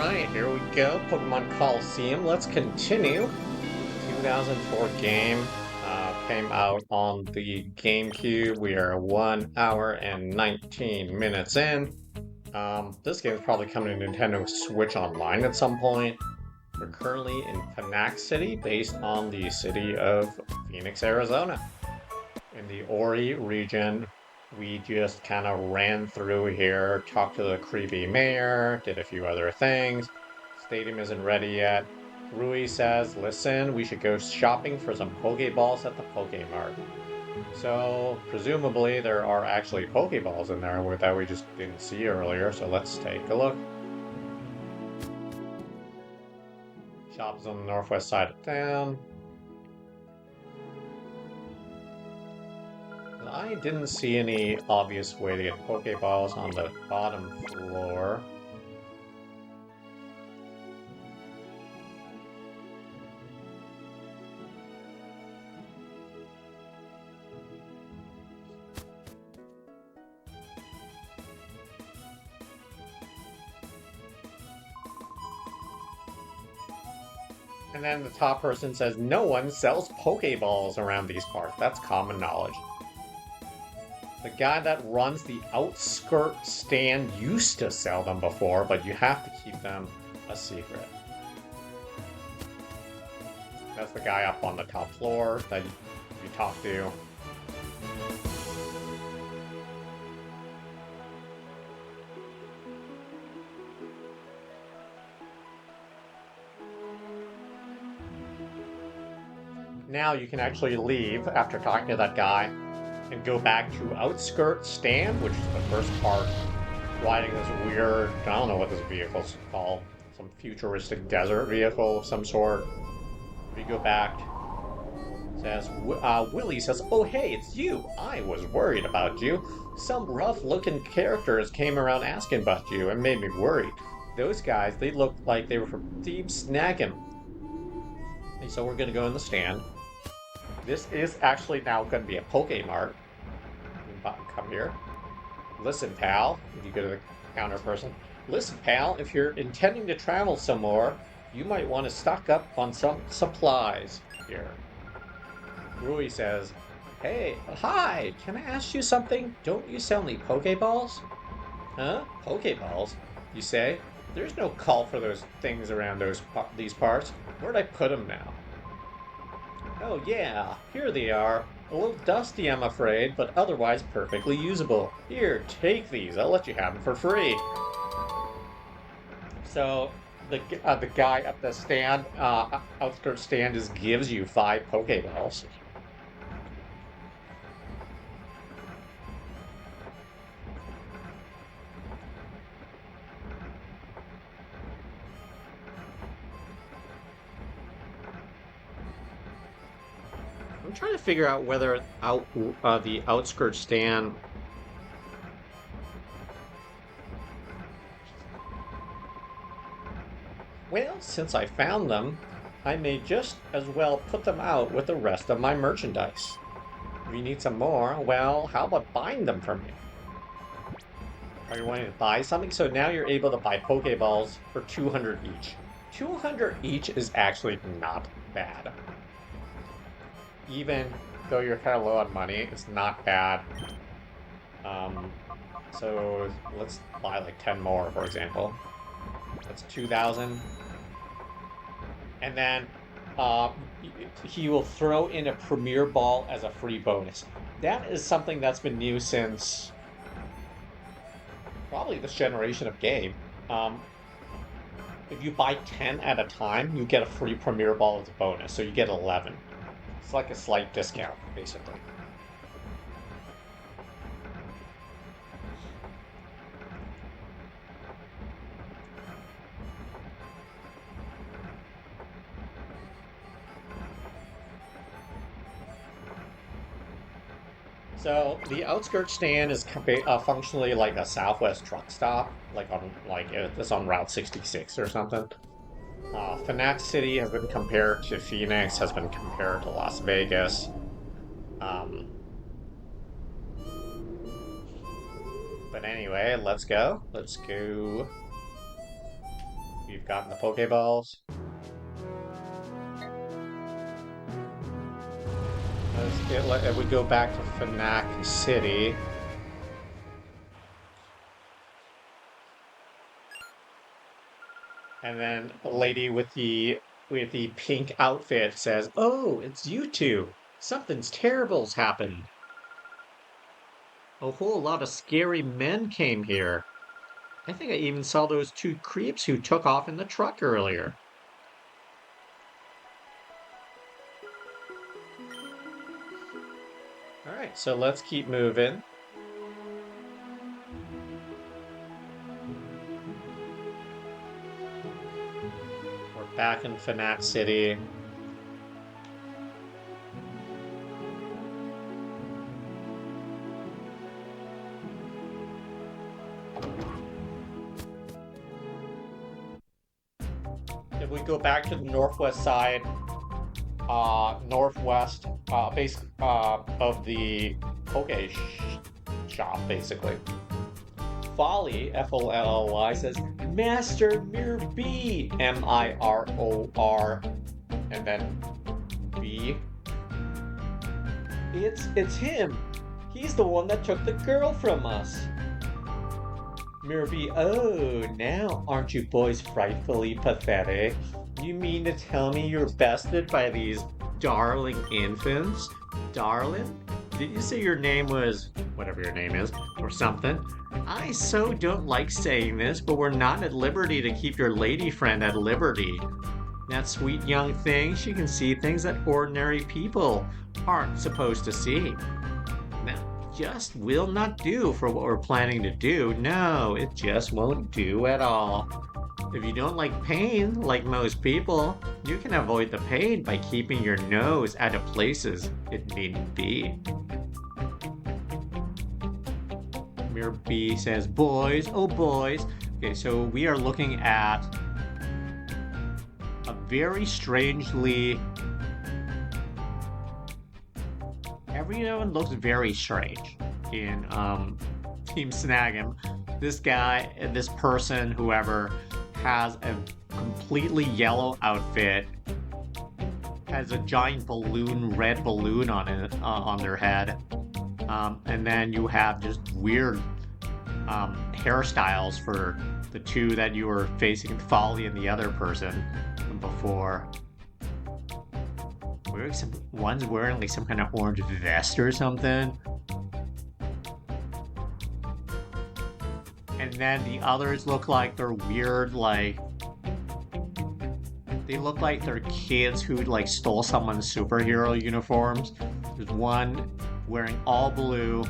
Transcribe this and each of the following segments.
Alright, here we go. Pokemon Colosseum. Let's continue. 2004 game. Came out on the GameCube. We are 1 hour and 19 minutes in. This game is probably coming to Nintendo Switch Online at some point. We're currently in Phenac City, based on the city of Phoenix, Arizona. In the Orre Region, we just kind of ran through here, talked to the creepy mayor, did a few other things. Stadium isn't ready yet. Rui says, listen, we should go shopping for some Poké Balls at the Poké Mart. So, presumably, there are actually Poké Balls in there that we just didn't see earlier, so let's take a look. Shop is on the northwest side of town. I didn't see any obvious way to get Poké Balls on the bottom floor. And then the top person says, no one sells Poké Balls around these parts. That's common knowledge. The guy that runs the Outskirt Stand used to sell them before, but you have to keep them a secret. That's the guy up on the top floor that you talk to. Now you can actually leave after talking to that guy and go back to Outskirt Stand, which is the first part, riding this weird, I don't know what this vehicle's called, some futuristic desert vehicle of some sort. We go back, says, Willie says, oh hey, it's you. I was worried about you. Some rough-looking characters came around asking about you and made me worried. Those guys, they looked like they were from Team Snagem. And so we're gonna go in the stand. This is actually now going to be a Poké Mart. Come here. Listen, pal. If you go to the counter person. Listen, pal. If you're intending to travel somewhere, you might want to stock up on some supplies here. Rui says, hey, hi. Can I ask you something? Don't you sell any Poké Balls? Huh? Poké Balls? You say? There's no call for those things around these parts. Where'd I put them now? Oh yeah, here they are. A little dusty, I'm afraid, but otherwise perfectly usable. Here, take these. I'll let you have them for free. So, the guy at the stand, Outskirt Stand, just gives you 5 Poké Balls. I'm trying to figure out whether the Outskirt Stand... Well, since I found them, I may just as well put them out with the rest of my merchandise. If you need some more, well, how about buying them from me? Are you wanting to buy something? So now you're able to buy Poké Balls for 200 each. 200 each is actually not bad. Even though you're kind of low on money, it's not bad. So let's buy like 10 more, for example. That's 2,000. And then he will throw in a Premier Ball as a free bonus. That is something that's been new since probably this generation of game. If you buy 10 at a time, you get a free Premier Ball as a bonus, so you get 11. It's like a slight discount, basically. So the Outskirt Stand is functionally like a Southwest truck stop, it's on Route 66 or something. Phenac City has been compared to Phoenix, has been compared to Las Vegas. But anyway, let's go. Let's go We've gotten the Poké Balls. It would go back to Phenac City. And then a lady with the pink outfit says, "Oh, it's you two. Something's terrible's happened. A whole lot of scary men came here. I think I even saw those two creeps who took off in the truck earlier." All right, so let's keep moving. We're back in Phenac City. If we go back to the northwest side, northwest, of the Poké shop, basically. Folly, Folly, says, "Master Mirror B, Miror, and then B. It's him. He's the one that took the girl from us." Mirror B, "Oh, now aren't you boys frightfully pathetic? You mean to tell me you're bested by these darling infants? Darling? Did you say your name was whatever your name is, or something? I so don't like saying this, but we're not at liberty to keep your lady friend at liberty. That sweet young thing, she can see things that ordinary people aren't supposed to see. That just will not do for what we're planning to do. No, it just won't do at all. If you don't like pain, like most people, you can avoid the pain by keeping your nose out of places it needn't be." Mirror B says, "Boys, oh boys." Okay, so we are looking at a very strangely... Everyone looks very strange in Team Snagem. This guy, this person, whoever, has a completely yellow outfit, has a giant balloon, red balloon on it, on their head, and then you have just weird hairstyles for the two that you were facing, Folly and the other person before. One's wearing like some kind of orange vest or something. And then the others look like they're weird, like... They look like they're kids who like stole someone's superhero uniforms. There's one wearing all blue,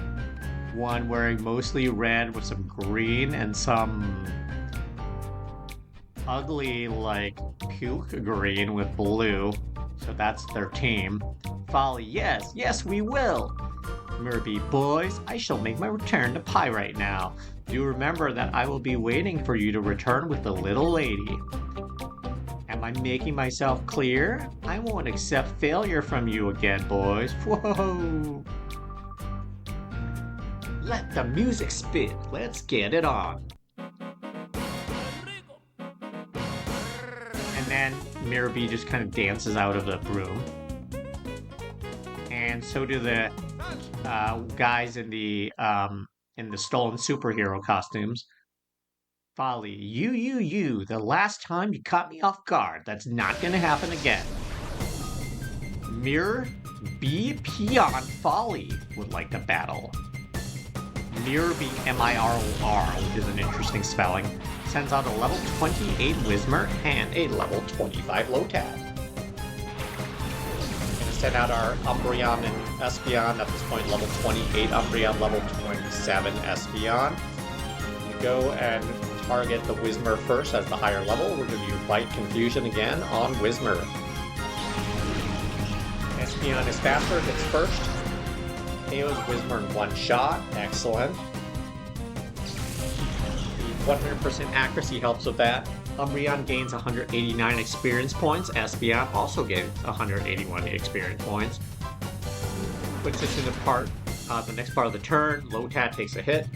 one wearing mostly red with some green and some ugly like puke green with blue. So that's their team. Folly, yes, we will. Mirror B, "Boys, I shall make my return to Pyrite now. Do remember that I will be waiting for you to return with the little lady. Am I making myself clear? I won't accept failure from you again, boys. Whoa! Let the music spit. Let's get it on." And then Mirror B just kind of dances out of the room. And so do the guys in the stolen superhero costumes. Folly, you, the last time you caught me off guard. That's not gonna happen again. Mirror B, Peon, Folly would like to battle. Mirror B, Miror, which is an interesting spelling, sends out a level 28 Whismur and a level 25 Lotad. Send out our Umbreon and Espeon, at this point level 28 Umbreon, level 27 Espeon. Go and target the Whismur first as the higher level. We're going to do Fight Confusion again on Whismur. Espeon is faster, hits first. KO's Whismur in one shot. Excellent. The 100% accuracy helps with that. Umbreon gains 189 experience points. Espeon also gains 181 experience points. Puts us in the next part of the turn. Lotad takes a hit.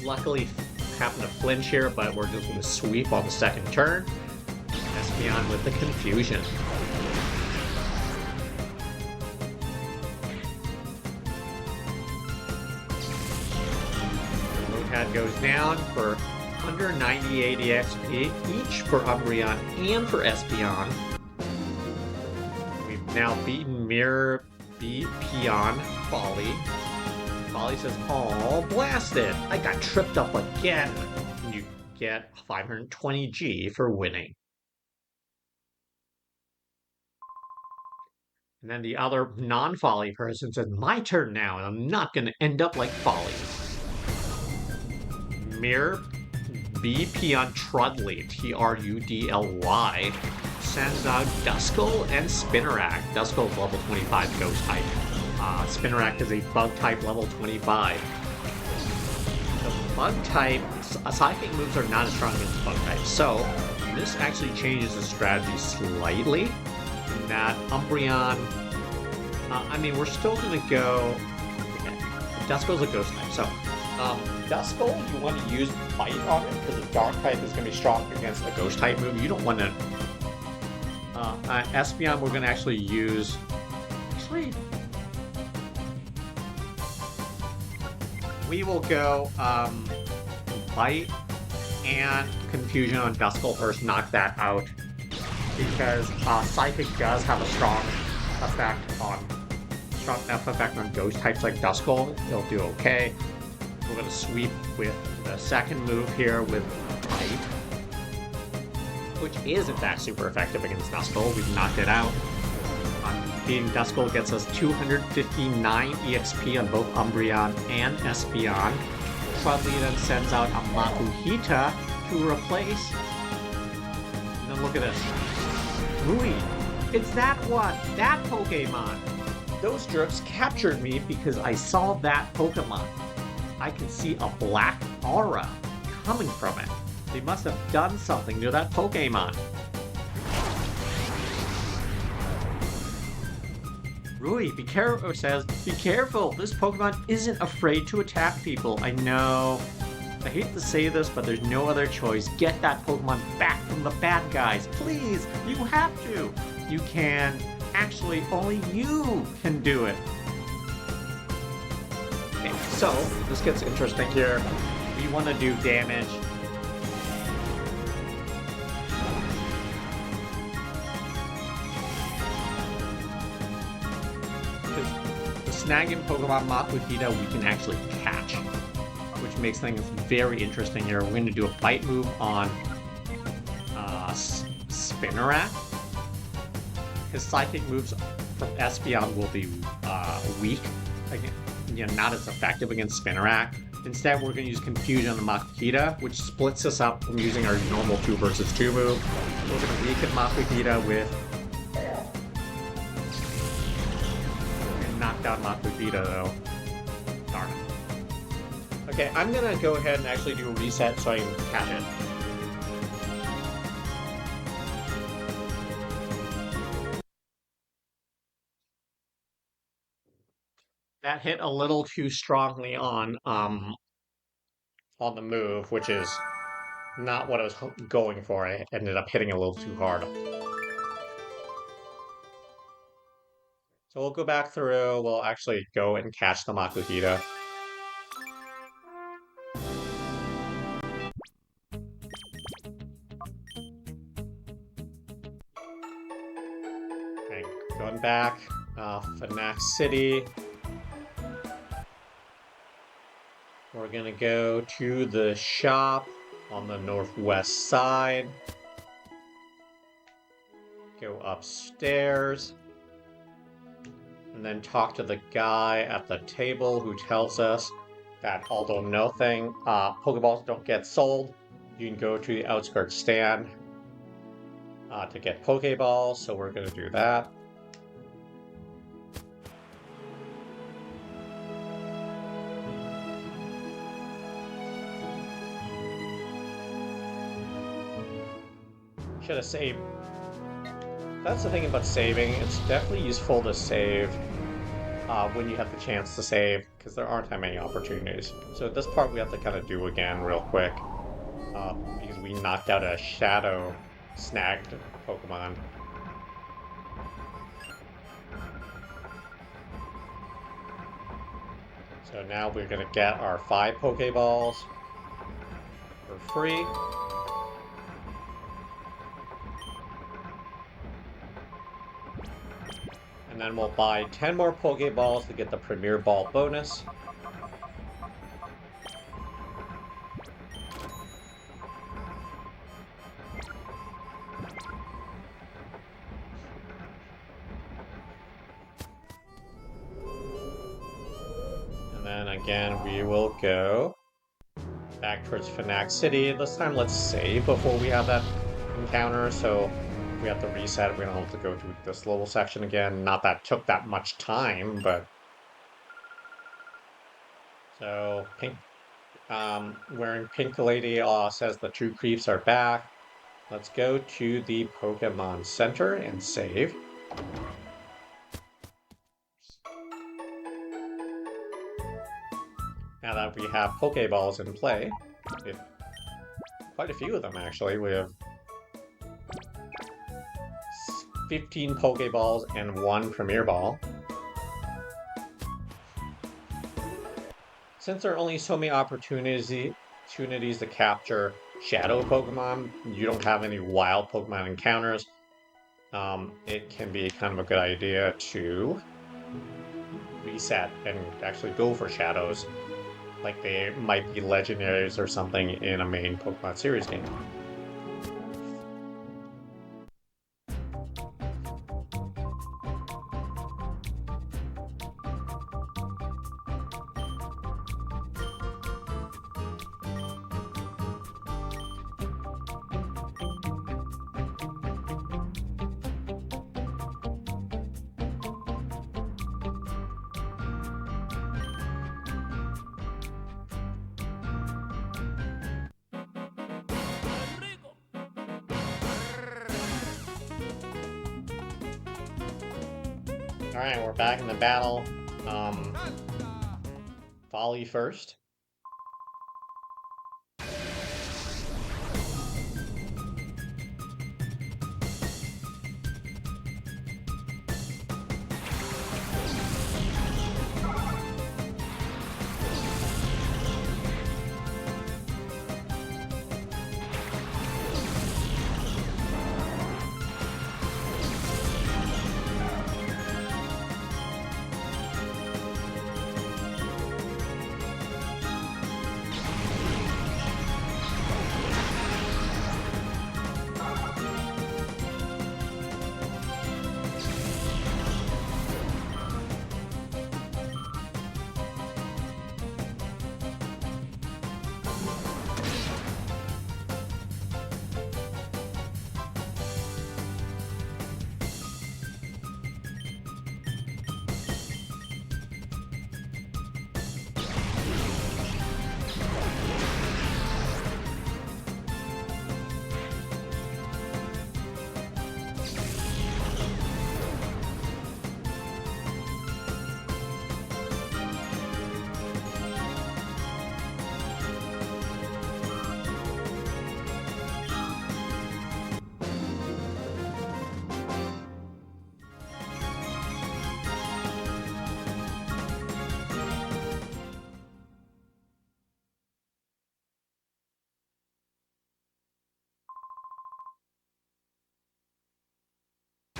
Luckily, happen to flinch here, but we're just going to sweep on the second turn. Espeon with the confusion. Lotad goes down for under 90 EXP, each for Umbreon and for Espeon. We've now beaten Mirror, beat Peon, Folly. Folly says, "Oh, blasted! I got tripped up again." You get 520 G for winning. And then the other non-Folly person says, "My turn now, and I'm not going to end up like Folly." Mirror BP on Trudly, Trudly, sends out Duskull and Spinnerack. Duskull's level 25 ghost type. Spinnerack is a bug type level 25. The bug type, psychic moves are not as strong against bug type, so this actually changes the strategy slightly. In that Umbreon, I mean, we're still going to go. Okay, Duskull's a ghost type, so Duskull, you want to use Bite on it because the Dark type is going to be strong against a Ghost type move. You don't want to. Espeon, we're going to actually use. Actually, we will go Bite and Confusion on Duskull first. Knock that out because Psychic does have a strong effect on Ghost types like Duskull. It'll do okay. We're going to sweep with the second move here with Bite, which is in fact super effective against Duskull. We've knocked it out. Beating Duskull gets us 259 EXP on both Umbreon and Espeon. Trudly then sends out a Makuhita to replace. And then look at this. Rui, it's that one, that Pokemon. Those jerks captured me because I saw that Pokemon. I can see a black aura coming from it. They must have done something to that Pokemon. Rui, be careful, says, "Be careful, this Pokemon isn't afraid to attack people." I know. I hate to say this, but there's no other choice. Get that Pokemon back from the bad guys. Please, you have to. You can. Actually, only you can do it. Okay, so this gets interesting here. We want to do damage. The Snagem Pokemon Makuhita we can actually catch, which makes things very interesting here. We're going to do a Bite move on Spinnerack. His Psychic moves from Espeon will be weak. Again, not as effective against Spinnerack. Instead, we're going to use Confusion on the Makuhita, which splits us up from using our normal 2 versus 2 move. We're going to weaken Makuhita with... and knock down Makuhita, though. Darn it. Okay, I'm going to go ahead and actually do a reset so I can catch it. That hit a little too strongly on the move, which is not what I was going for. I ended up hitting a little too hard. So we'll go back through. We'll actually go and catch the Makuhita. Okay, going back. Phenac City. We're gonna go to the shop on the northwest side. Go upstairs. And then talk to the guy at the table who tells us that although nothing, Poké Balls don't get sold, you can go to the Outskirt Stand to get Poké Balls, so we're gonna do that. Should have saved. That's the thing about saving. It's definitely useful to save when you have the chance to save, because there aren't that many opportunities. So this part we have to kind of do again real quick, because we knocked out a Shadow snagged Pokemon. So now we're going to get our 5 Poké Balls for free. And then we'll buy 10 more Poké Balls to get the Premier Ball bonus. And then again, we will go back towards Phenac City. This time let's save before we have that encounter, so we have to reset. We're gonna have to go through this little section again. Not that it took that much time, but so pink, wearing Pink Lady says the true creeps are back. Let's go to the Pokemon Center and save. Now that we have Poké Balls in play, we have quite a few of them actually. We have 15 Poké Balls and 1 Premier Ball. Since there are only so many opportunities to capture Shadow Pokemon, you don't have any wild Pokemon encounters, it can be kind of a good idea to reset and actually go for Shadows, like they might be legendaries or something in a main Pokemon series game. Alright, we're back in the battle. Folly first.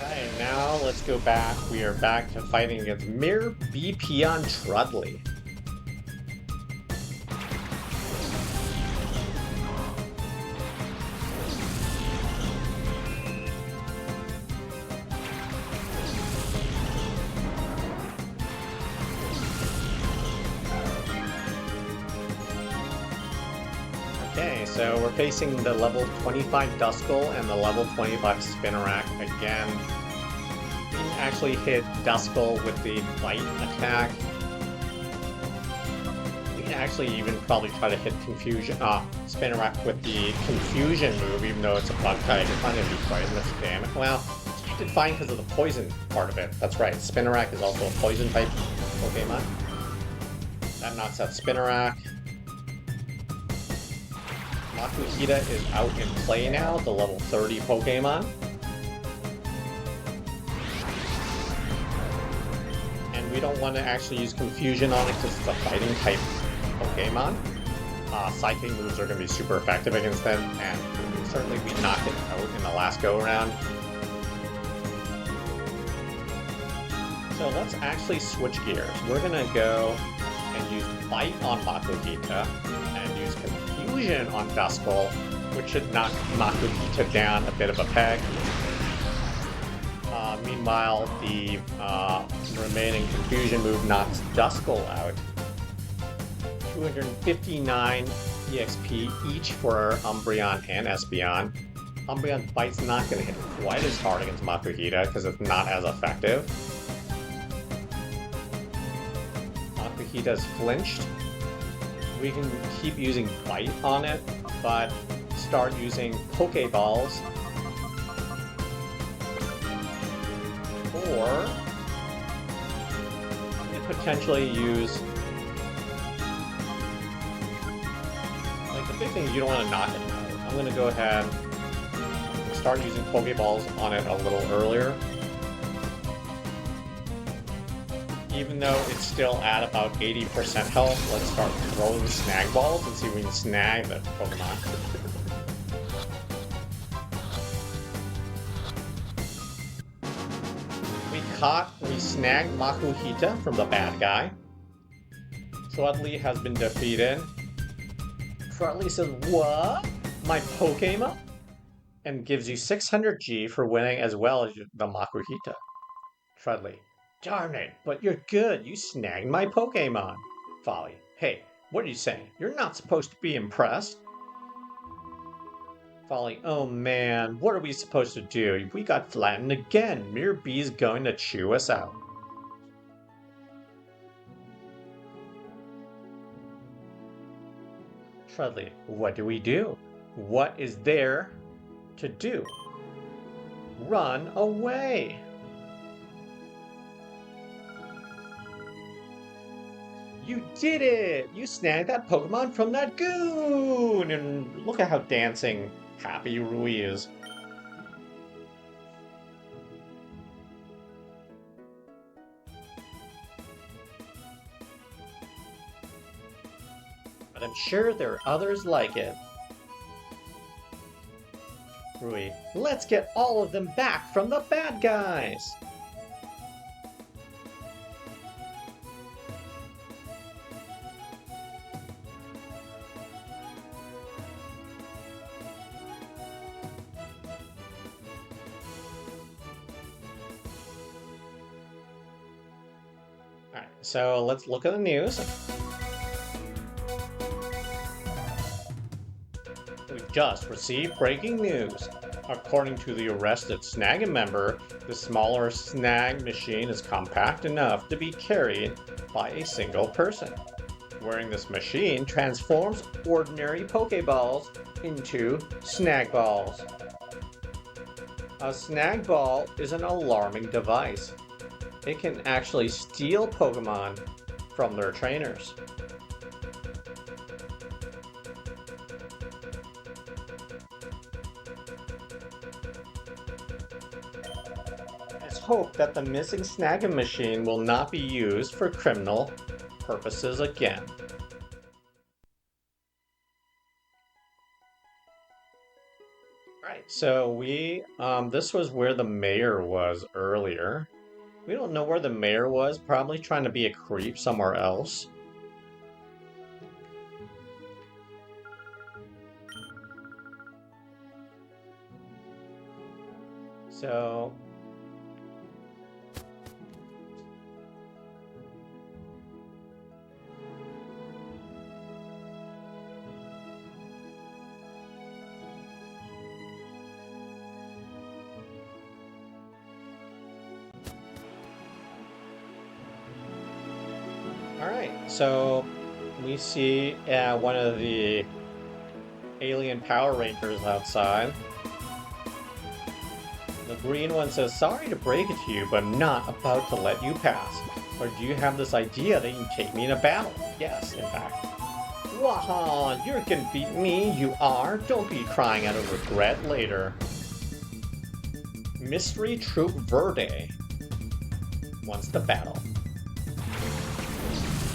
Alright, now let's go back. We are back to fighting against Mirror BP on Trudly. Okay, so we're facing the level 25 Duskull and the level 25 Spinarak again. We can actually hit Duskull with the Bite attack. We can actually even probably try to hit Spinarak with the Confusion move, even though it's a bug type. It's not going to do quite as much damage. Well, did fine because of the poison part of it. That's right. Spinarak is also a poison type Pokemon. That knocks out Spinarak. Makuhita is out in play now, the level 30 Pokemon. And we don't want to actually use Confusion on it because it's a fighting type Pokemon. Psychic moves are going to be super effective against them, and certainly we knocked it out in the last go-around. So let's actually switch gears. We're going to go and use Bite on Makuhita, and use Confusion on Duskull, which should knock Makuhita down a bit of a peg. Meanwhile, the remaining Confusion move knocks Duskull out. 259 EXP each for Umbreon and Espeon. Umbreon's Bite's not going to hit quite as hard against Makuhita because it's not as effective. Makuhita's flinched. We can keep using Bite on it, but start using Poké Balls. Or we could potentially use... Like, the big thing is you don't want to knock it out. I'm going to go ahead and start using Poké Balls on it a little earlier. Even though it's still at about 80% health, let's start throwing snag balls and see if we can snag the Pokemon. We snagged Makuhita from the bad guy. Trudly has been defeated. Trudly says, "What? My Pokemon?" And gives you 600 G for winning as well as the Makuhita. Trudly, "Darn it, but you're good. You snagged my Pokemon." Folly, "Hey, what are you saying? You're not supposed to be impressed." Folly, "Oh man, what are we supposed to do? We got flattened again. Mere B's going to chew us out." Trudly, "What do we do? What is there to do? Run away." "You did it! You snagged that Pokemon from that goon!" And look at how dancing happy Rui is. But I'm sure there are others like it. Rui, "Let's get all of them back from the bad guys!" Alright, so let's look at the news. We just received breaking news. According to the arrested Snagem member, the smaller snag machine is compact enough to be carried by a single person. Wearing this machine transforms ordinary Poké Balls into snag balls. A snag ball is an alarming device. It can actually steal Pokemon from their trainers. Let's hope that the missing Snagem machine will not be used for criminal purposes again. Right, so this was where the mayor was earlier. We don't know where the mayor was, probably trying to be a creep somewhere else. So... Alright, so we see one of the alien Power Rangers outside. The green one says, sorry to break it to you, but I'm not about to let you pass. Or do you have this idea that you can take me in a battle? Yes, in fact. Waha, you're gonna beat me, you are. Don't be crying out of regret later. Mystery Troop Verde wants to battle.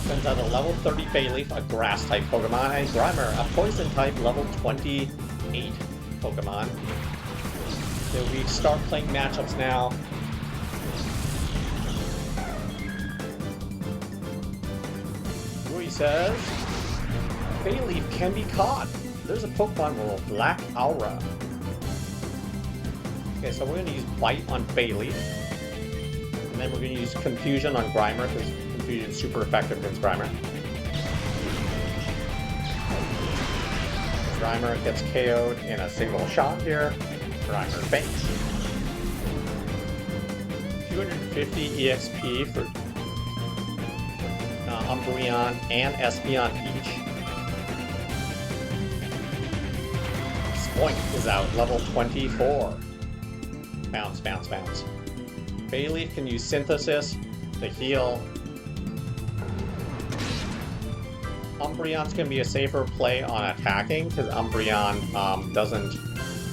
Sends out a level 30 Bayleef, a grass-type Pokemon, and Grimer, a poison-type level 28 Pokemon. So we start playing matchups now. Rui says, Bayleef can be caught. There's a Pokemon with Black Aura. Okay, so we're going to use Bite on Bayleef. And then we're going to use Confusion on Grimer, because Confusion is super effective against Grimer. Grimer gets KO'd in a single shot here. Grimer faints. 250 EXP for Umbreon and Espeon each. Spoink is out, level 24. Bounce, bounce, bounce. Bayleef can use Synthesis to heal. Umbreon's going to be a safer play on attacking, because Umbreon doesn't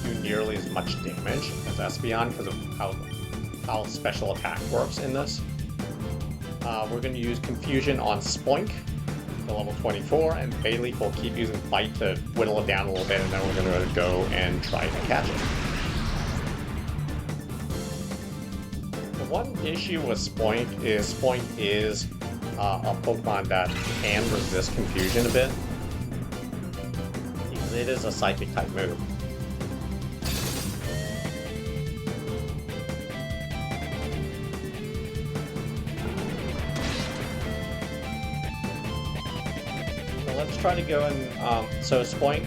do nearly as much damage as Espeon because of how special attack works in this. We're going to use Confusion on Spoink to level 24, and Bayleef will keep using Bite to whittle it down a little bit, and then we're going to go and try to catch it. The one issue with Spoink is a Pokemon that can resist Confusion a bit, because it is a Psychic type move. So let's try to go and so Spoink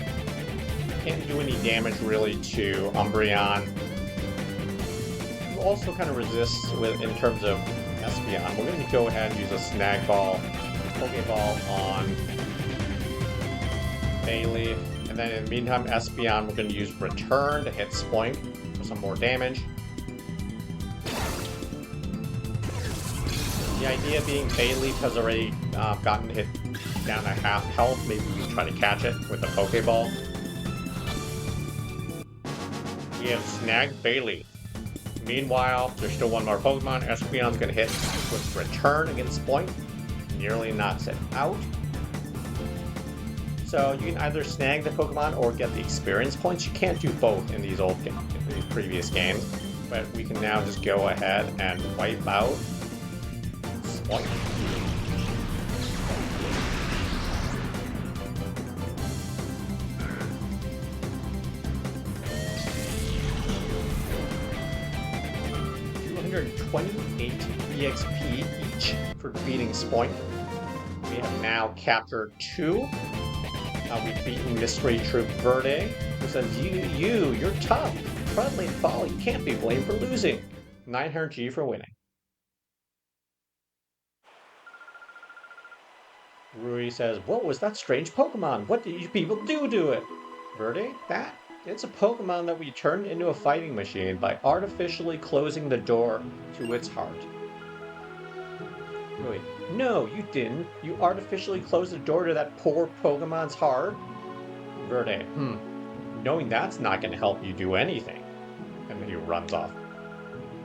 can't do any damage really to Umbreon. It also kind of resists in terms of Espeon. We're going to go ahead and use a Snag Ball, Poké Ball on Bayleef, and then in the meantime, Espeon, we're going to use Return to hit Spoink for some more damage. The idea being Bayleef has already gotten hit down to half health. Maybe we can try to catch it with a Poké Ball. We have snagged Bayleef. Meanwhile, there's still one more Pokemon. Espeon's going to hit with Return against Spoink. Nearly knocks it out. So you can either snag the Pokemon or get the experience points. You can't do both in these previous games. But we can now just go ahead and wipe out Spoink. $28 EXP each for defeating Spoink. We have now captured 2. We've beaten Mystery Troop Verde, who says, you're tough. Trudly and Folly can't be blamed for losing. 900 G for winning. Rui says, what was that strange Pokemon? What did you people do to it? Verde, it's a Pokemon that we turned into a fighting machine by artificially closing the door to its heart. Wait, no, you didn't. You artificially closed the door to that poor Pokemon's heart? Verde, knowing that's not going to help you do anything. And then he runs off.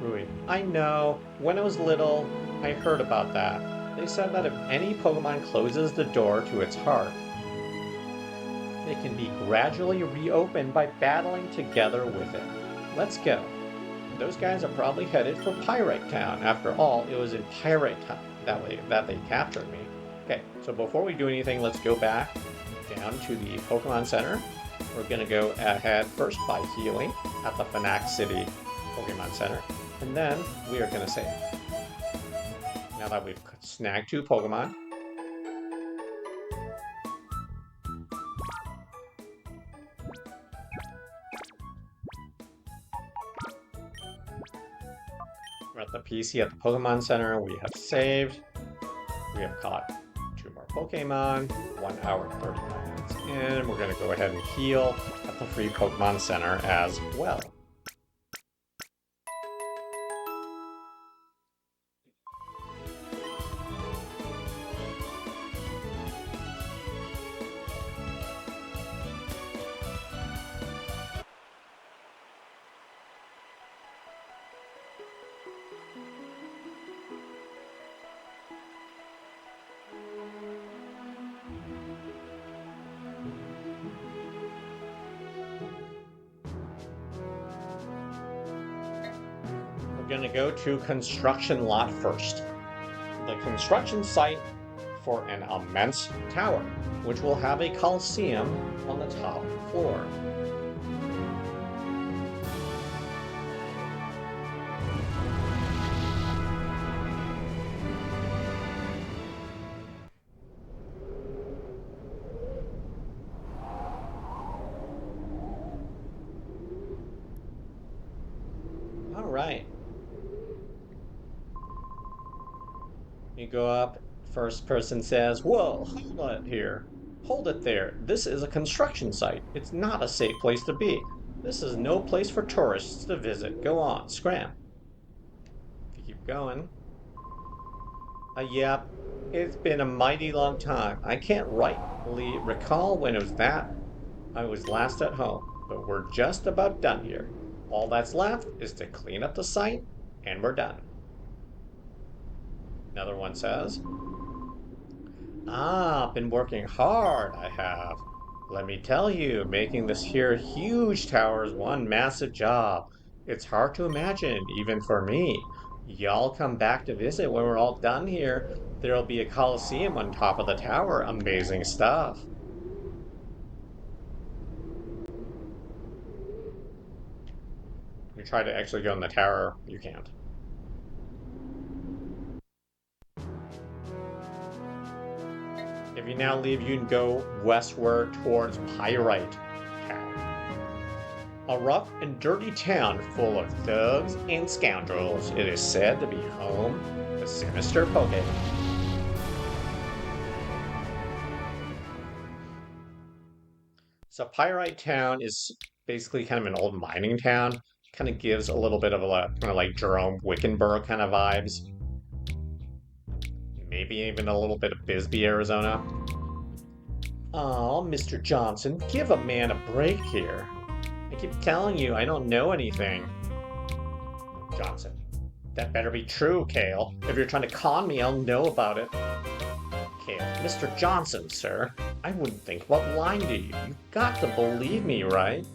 Rui, I know. When I was little, I heard about that. They said that if any Pokemon closes the door to its heart, it can be gradually reopened by battling together with it. Let's go. Those guys are probably headed for Pyrite Town. After all, it was in Pyrite Town that they captured me. Okay, so before we do anything, let's go back down to the Pokemon Center. We're going to go ahead first by healing at the Phenac City Pokemon Center. And then we are going to save. Now that we've snagged 2 Pokemon, we're at the PC at the Pokemon Center. We have saved. We have caught 2 more Pokemon. 1 hour and 35 minutes in. We're going to go ahead and heal at the free Pokemon Center as well. going to go to construction lot first. The construction site for an immense tower, which will have a Colosseum on the top floor. All right. You go up, first person says, "Whoa, hold it here. Hold it there. This is a construction site. It's not a safe place to be. This is no place for tourists to visit. Go on, scram." If you keep going. Yep, it's been a mighty long time. I can't rightly recall when it was that I was last at home, but we're just about done here. All that's left is to clean up the site, and we're done. Another one says, "Ah, been working hard, I have. Let me tell you, making this here huge tower is one massive job. It's hard to imagine, even for me. Y'all come back to visit when we're all done here. There'll be a Colosseum on top of the tower. Amazing stuff." You try to actually go in the tower, you can't. If you now leave, you can go westward towards Pyrite Town. A rough and dirty town full of thugs and scoundrels. It is said to be home to sinister Pokemon. So Pyrite Town is basically kind of an old mining town. Kind of gives a little bit of a kind of like Jerome Wickenburg kind of vibes. Maybe even a little bit of Bisbee, Arizona. Oh, Mr. Johnson, give a man a break here. I keep telling you, I don't know anything. Johnson, that better be true, Kale. If you're trying to con me, I'll know about it. Kale, Mr. Johnson, sir. I wouldn't think about lying to you. You've got to believe me, right?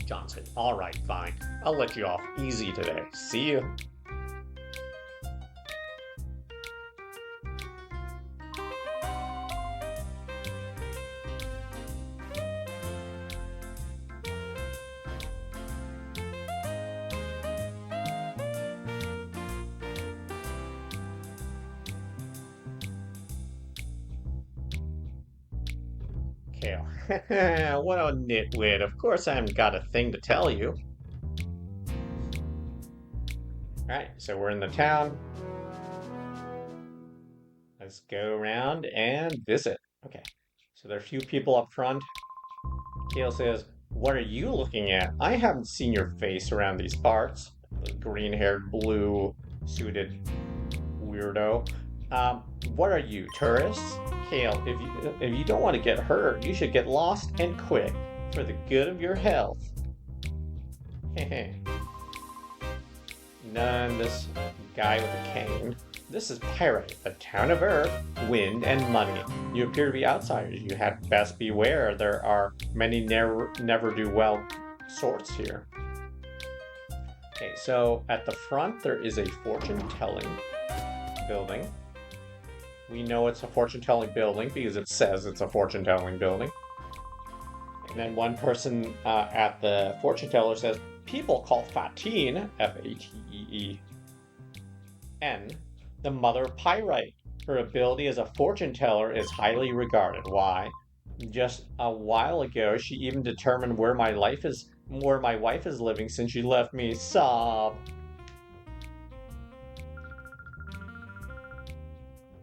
Johnson, all right, fine. I'll let you off easy today. See you. Kale. What a nitwit. Of course I haven't got a thing to tell you. Alright, so we're in the town. Let's go around and visit. Okay, so there are a few people up front. Kale says, "What are you looking at? I haven't seen your face around these parts." The green-haired, blue-suited weirdo. What are you, tourists? Kale, if you don't want to get hurt, you should get lost and quick for the good of your health. None, this guy with a cane. This is Pyrite, a town of earth, wind, and money. You appear to be outsiders. You had best beware. There are many never-do-well sorts here. Okay, so at the front there is a fortune-telling building. We know it's a fortune-telling building because it says it's a fortune-telling building. And then one person at the fortune teller says, "People call Fatine, Fateen, the mother of Pyrite. Her ability as a fortune teller is highly regarded. Why? Just a while ago, she even determined where my wife is living since she left me." Sob.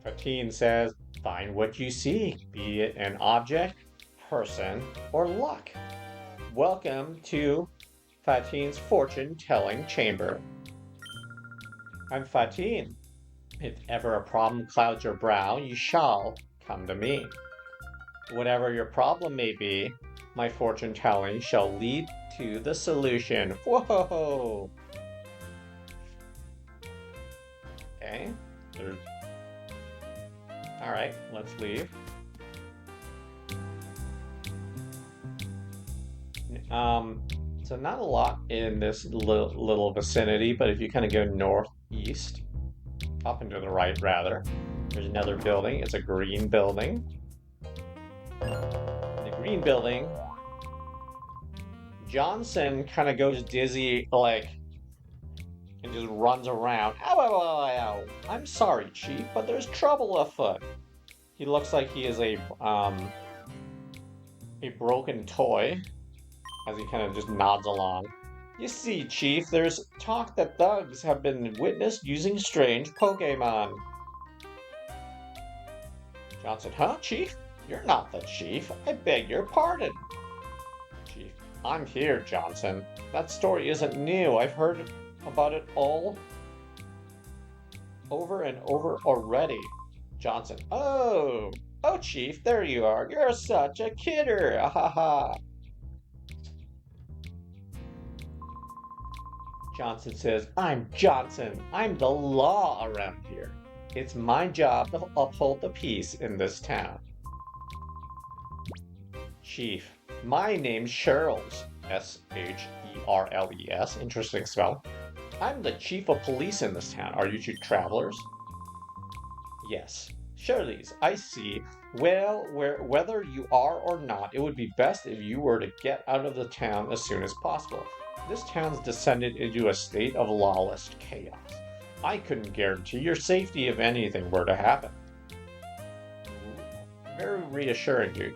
Fatine says, "Find what you seek, be it an object, person, or luck. Welcome to Fatine's fortune-telling chamber. I'm Fatine. If ever a problem clouds your brow, you shall come to me. Whatever your problem may be, my fortune-telling shall lead to the solution." Whoa! Okay. Alright, let's leave. So not a lot in this little vicinity, but if you kind of go northeast, up and to the right rather, there's another building. It's a green building. The green building, Johnson kind of goes dizzy, like, and just runs around. Ow, ow, ow, ow. I'm sorry, Chief, but there's trouble afoot. He looks like he is a broken toy as he kind of just nods along. You see, Chief, there's talk that thugs have been witnessed using strange Pokemon. Johnson, huh, Chief? You're not the Chief. I beg your pardon. Chief, I'm here, Johnson. That story isn't new. I've heard about it all over and over already. Johnson, oh, Chief, there you are. You're such a kidder. Ha ha. Johnson says, I'm Johnson. I'm the law around here. It's my job to uphold the peace in this town. Chief, my name's Sherles. Sherles. Interesting spell. I'm the chief of police in this town. Are you two travelers? Yes. Shirley's, I see. Well, whether you are or not, it would be best if you were to get out of the town as soon as possible. This town's descended into a state of lawless chaos. I couldn't guarantee your safety if anything were to happen. Very reassuring, dude.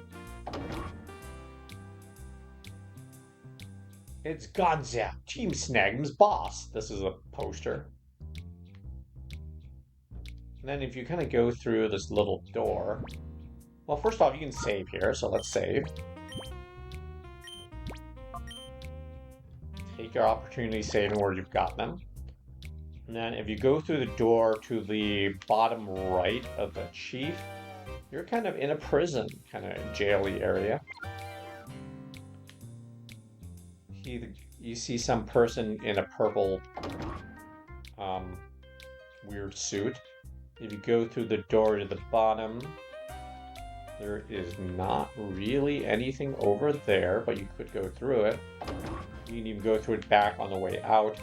It's Gonzap, Team Snagem's boss. This is a poster. And then if you kind of go through this little door, well, first off, you can save here, so let's save. Take your opportunity saving where you've got them. And then if you go through the door to the bottom right of the chief, you're kind of in a prison, kind of jaily area. You see some person in a purple weird suit. If you go through the door to the bottom, there is not really anything over there, but you could go through it. You can even go through it back on the way out.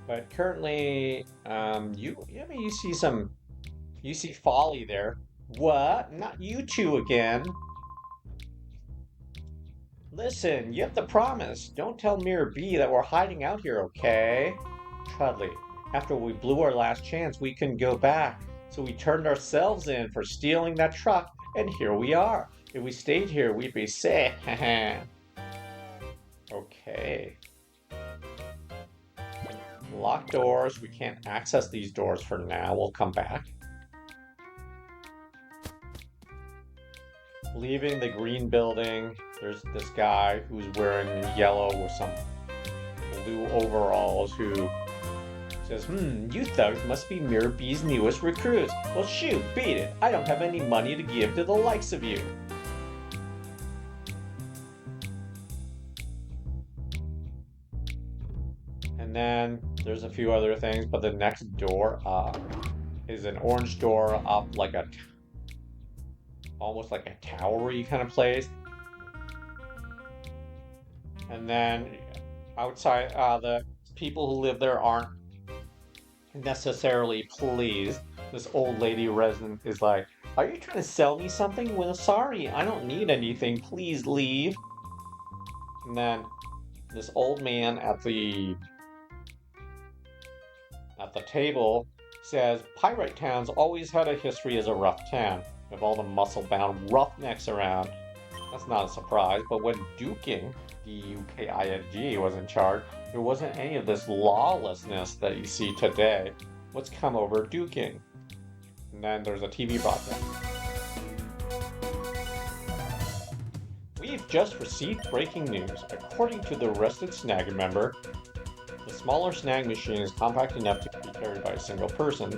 But currently, you see Folly there. What? Not you two again. Listen, you have to promise. Don't tell Mirror B that we're hiding out here, okay? Trudly, after we blew our last chance, we couldn't go back. So we turned ourselves in for stealing that truck, and here we are. If we stayed here, we'd be safe. Okay. Locked doors. We can't access these doors for now. We'll come back. Leaving the green building, there's this guy who's wearing yellow with some blue overalls who says, you thugs must be Mirror B's newest recruits. Well, shoot, beat it. I don't have any money to give to the likes of you. And then there's a few other things, but the next door up is an orange door up like almost like a tower-y kind of place. And then outside, the people who live there aren't necessarily pleased. This old lady resident is like, are you trying to sell me something? Well, sorry, I don't need anything. Please leave. And then this old man at the table says, Pyrite Town's always had a history as a rough town, with all the muscle-bound roughnecks around. That's not a surprise, but when Duking, D-U-K-I-N-G, was in charge, there wasn't any of this lawlessness that you see today. What's come over Duking? And then there's a TV broadcast. We've just received breaking news. According to the arrested Snagem member, the smaller snag machine is compact enough to be carried by a single person.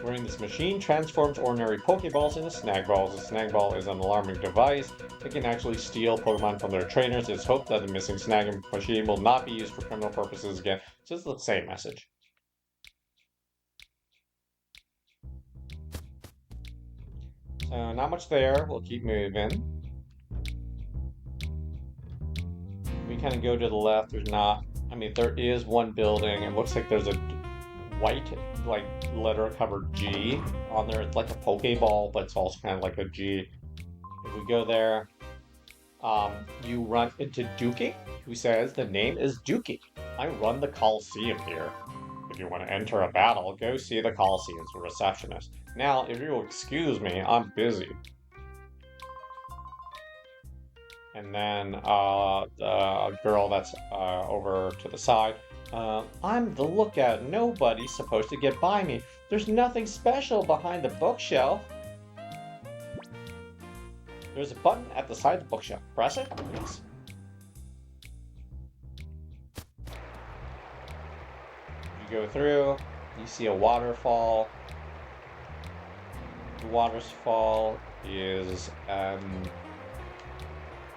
Wearing this machine transforms ordinary Poké Balls into Snag Balls. A Snag Ball is an alarming device. It can actually steal Pokemon from their trainers. It's hoped that the missing Snagem machine will not be used for criminal purposes again. So it's the same message. So not much there. We'll keep moving. kind of go to the left, there's not. I mean, there is one building. It looks like there's a white, like, letter covered G on there. It's like a Poké Ball, but it's also kind of like a G. If we go there, you run into Dookie, who says, "The name is Dookie. I run the Colosseum here. If you want to enter a battle, go see the Colosseum's receptionist. Now, if you'll excuse me, I'm busy." And then the girl that's over to the side, "I'm the lookout. Nobody's supposed to get by me. There's nothing special behind the bookshelf." There's a button at the side of the bookshelf. Press it. Yes. You go through, you see a waterfall. The waterfall is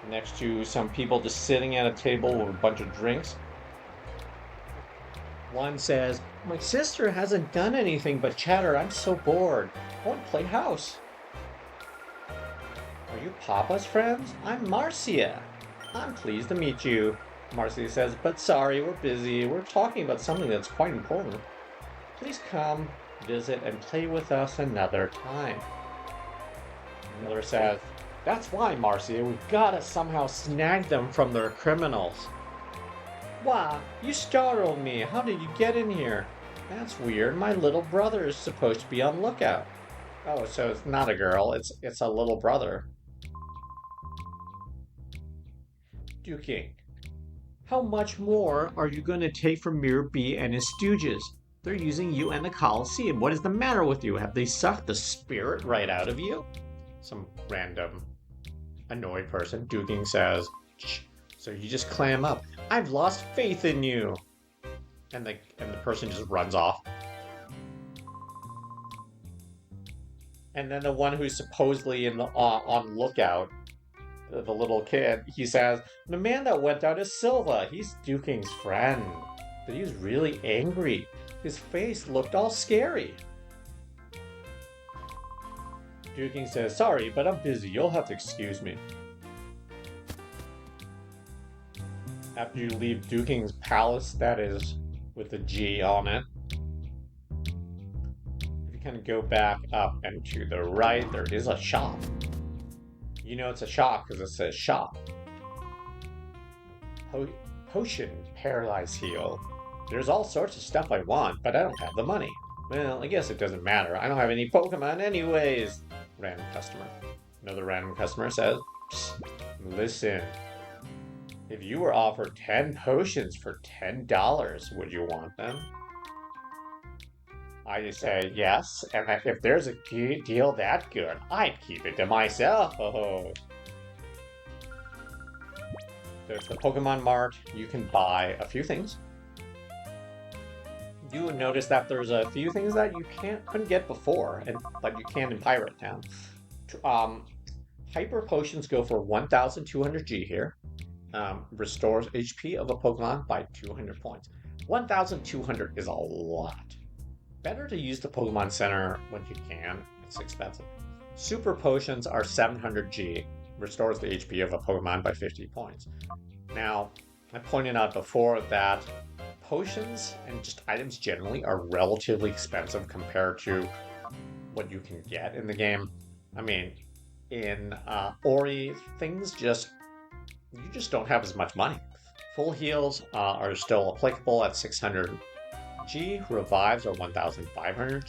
next to some people just sitting at a table with a bunch of drinks. One says, "My sister hasn't done anything but chatter. I'm so bored. I want to play house." "Are you Papa's friends? I'm Marcia. I'm pleased to meet you." Marcia says, "But sorry, we're busy. We're talking about something that's quite important. Please come, visit, and play with us another time." Another says, "That's why, Marcia, we've got to somehow snag them from their criminals." "Wow, you startled me. How did you get in here?" "That's weird. My little brother is supposed to be on lookout." "Oh, so it's not a girl. It's a little brother." Dookie, "How much more are you going to take from Mirror B and his stooges? They're using you and the Colosseum. What is the matter with you? Have they sucked the spirit right out of you?" Some random annoyed person. Dookie says, "Shh, so you just clam up. I've lost faith in you." And the person just runs off. And then the one who's supposedly on lookout, the little kid, he says, "The man that went out is Silva. He's Dookie's friend. But he was really angry. His face looked all scary." Dookie says, "Sorry, but I'm busy. You'll have to excuse me." After you leave Dookie's palace, that is with the G on it, if you kind of go back up and to the right, there is a shop. You know it's a shop because it says shop. Potion, paralyze heal. There's all sorts of stuff I want, but I don't have the money. Well, I guess it doesn't matter. I don't have any Pokemon anyways. Random customer. Another random customer says, "Listen, if you were offered 10 potions for $10, would you want them?" I say yes, and if there's a deal that good, I'd keep it to myself. Oh. There's the Pokemon Mart. You can buy a few things. You would notice that there's a few things that you couldn't get before, but you can in Pyrite Town. Hyper potions go for 1,200 G here. Restores HP of a Pokemon by 200 points. 1,200 is a lot. Better to use the Pokemon Center when you can. It's expensive. Super potions are 700 G. Restores the HP of a Pokemon by 50 points. Now, I pointed out before that potions and just items generally are relatively expensive compared to what you can get in the game. I mean, in Orre, things you just don't have as much money. Full heals are still applicable at 600 G. Revives are 1,500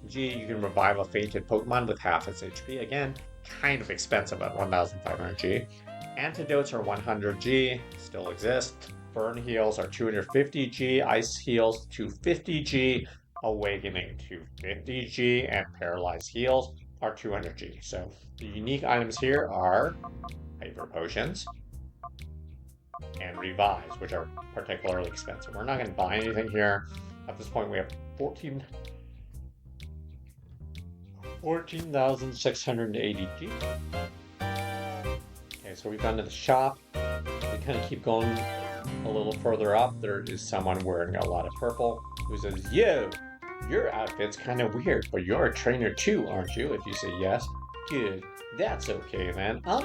G. You can revive a fainted Pokemon with half its HP. Again, kind of expensive at 1,500 G. Antidotes are 100 G. Still exist. Burn heals are 250 G. Ice heals 250 G. Awakening 250 G. And Paralyzed heals are 200 G. So the unique items here are Hyper Potions and Revives, which are particularly expensive. We're not going to buy anything here. At this point, we have 14,680 G. Okay, so we've gone to the shop. We kind of keep going a little further up. There is someone wearing a lot of purple who says, "Yo, your outfit's kind of weird, but you're a trainer too, aren't you?" If you say yes, good. That's okay, man. I'll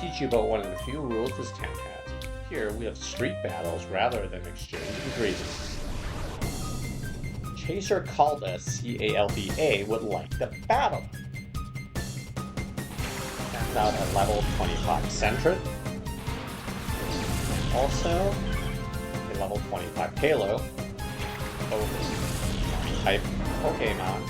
teach you about one of the few rules this town has. Here we have street battles rather than exchanging greetings. Chaser Calda, C-A-L-D-A, would like to battle. Sends out a level 25 Sentret. Also, a level 25 Halo. Type Pokemon.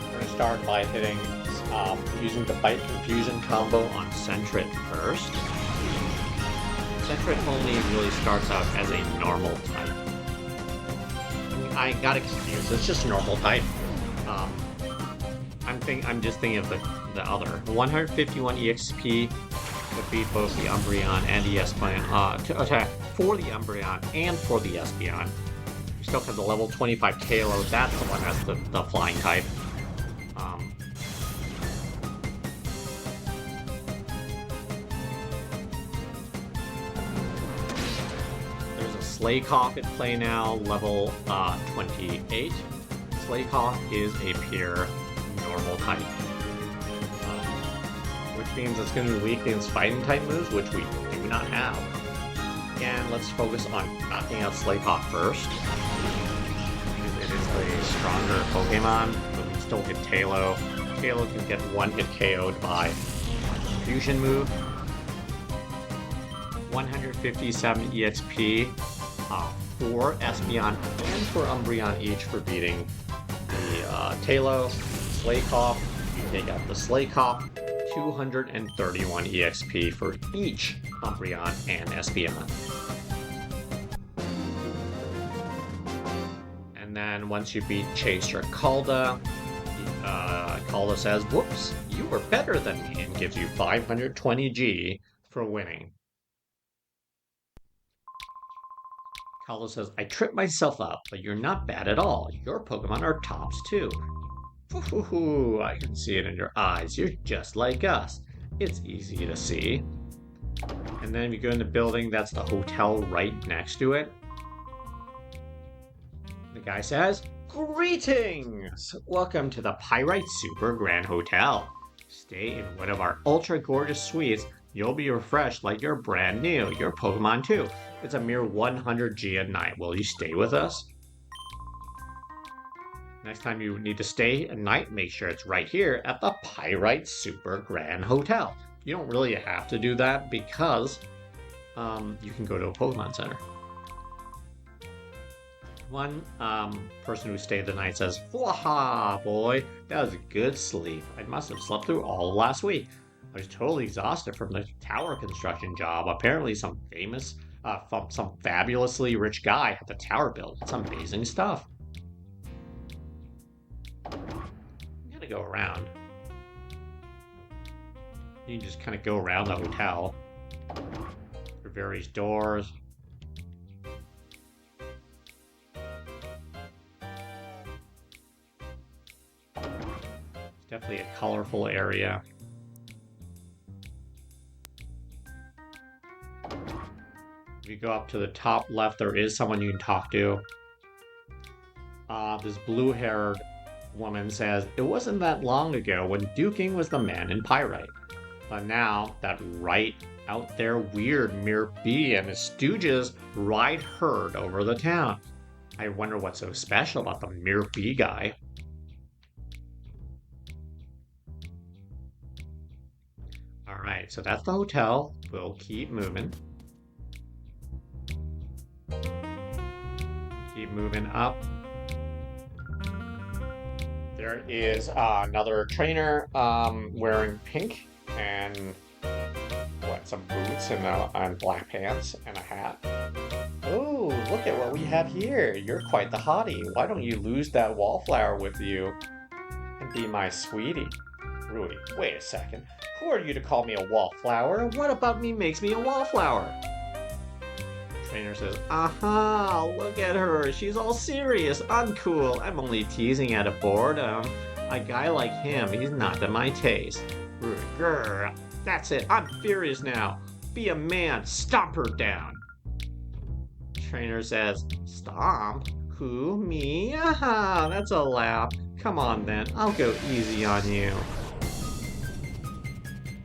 We're going to start by hitting, using the Bite Confusion combo on Sentret first. Sentret only really starts out as a normal type. I got excused, it's just normal type. I'm just thinking of the other. 151 EXP would beat both the Umbreon and the Espeon to attack for the Umbreon and for the Espeon. We still have the level 25 Halo, that's the one that's the flying type. There's a Slaycock at play now, level 28. Slaycock is a pure normal type. Which means it's going to be weak against fighting type moves, which we do not have. Again, let's focus on knocking out Slaycock first. Because it is a stronger Pokemon, but we can still hit Tailo. Tailo can get one hit KO'd by Fusion move. 157 EXP for Espeon and for Umbreon each for beating the Tailo. Slaycock, you take out the Slaycock. 231 EXP for each Umbreon and Espeon. And then once you beat Chaser Calda, Calda says, "Whoops, you were better than me," and gives you 520 G for winning. Calda says, "I tripped myself up, but you're not bad at all. Your Pokemon are tops too. Ooh, I can see it in your eyes. You're just like us. It's easy to see." And then if you go in the building, that's the hotel right next to it. The guy says, "Greetings! Welcome to the Pyrite Super Grand Hotel. Stay in one of our ultra gorgeous suites. You'll be refreshed like you're brand new. Your Pokemon too. It's a mere 100 G a night. Will you stay with us? Next time you need to stay at night, make sure it's right here at the Pyrite Super Grand Hotel." You don't really have to do that because you can go to a Pokemon Center. One person who stayed the night says, "Waha, boy, that was a good sleep. I must have slept through all of last week. I was totally exhausted from the tower construction job. Apparently some fabulously rich guy had the tower built. It's amazing stuff." I'm gonna go around. You can just kind of go around the hotel. Through various doors. It's definitely a colorful area. If you go up to the top left, there is someone you can talk to. This blue-haired woman says, "It wasn't that long ago when duking was the man in Pyrite. But now, that right out there weird Mir B and his stooges ride herd over the town. I wonder what's so special about the Mir B guy." Alright, so that's the hotel. We'll keep moving. Keep moving up. There is another trainer wearing pink and some boots and black pants and a hat. "Oh, look at what we have here. You're quite the hottie. Why don't you lose that wallflower with you and be my sweetie?" "Rudy, wait a second. Who are you to call me a wallflower? What about me makes me a wallflower?" Trainer says, "Aha, look at her. She's all serious, uncool. I'm only teasing out of boredom. A guy like him, he's not to my taste." "Grr, that's it. I'm furious now. Be a man. Stomp her down." Trainer says, "Stomp? Who? Me? Aha, that's a laugh. Come on then. I'll go easy on you."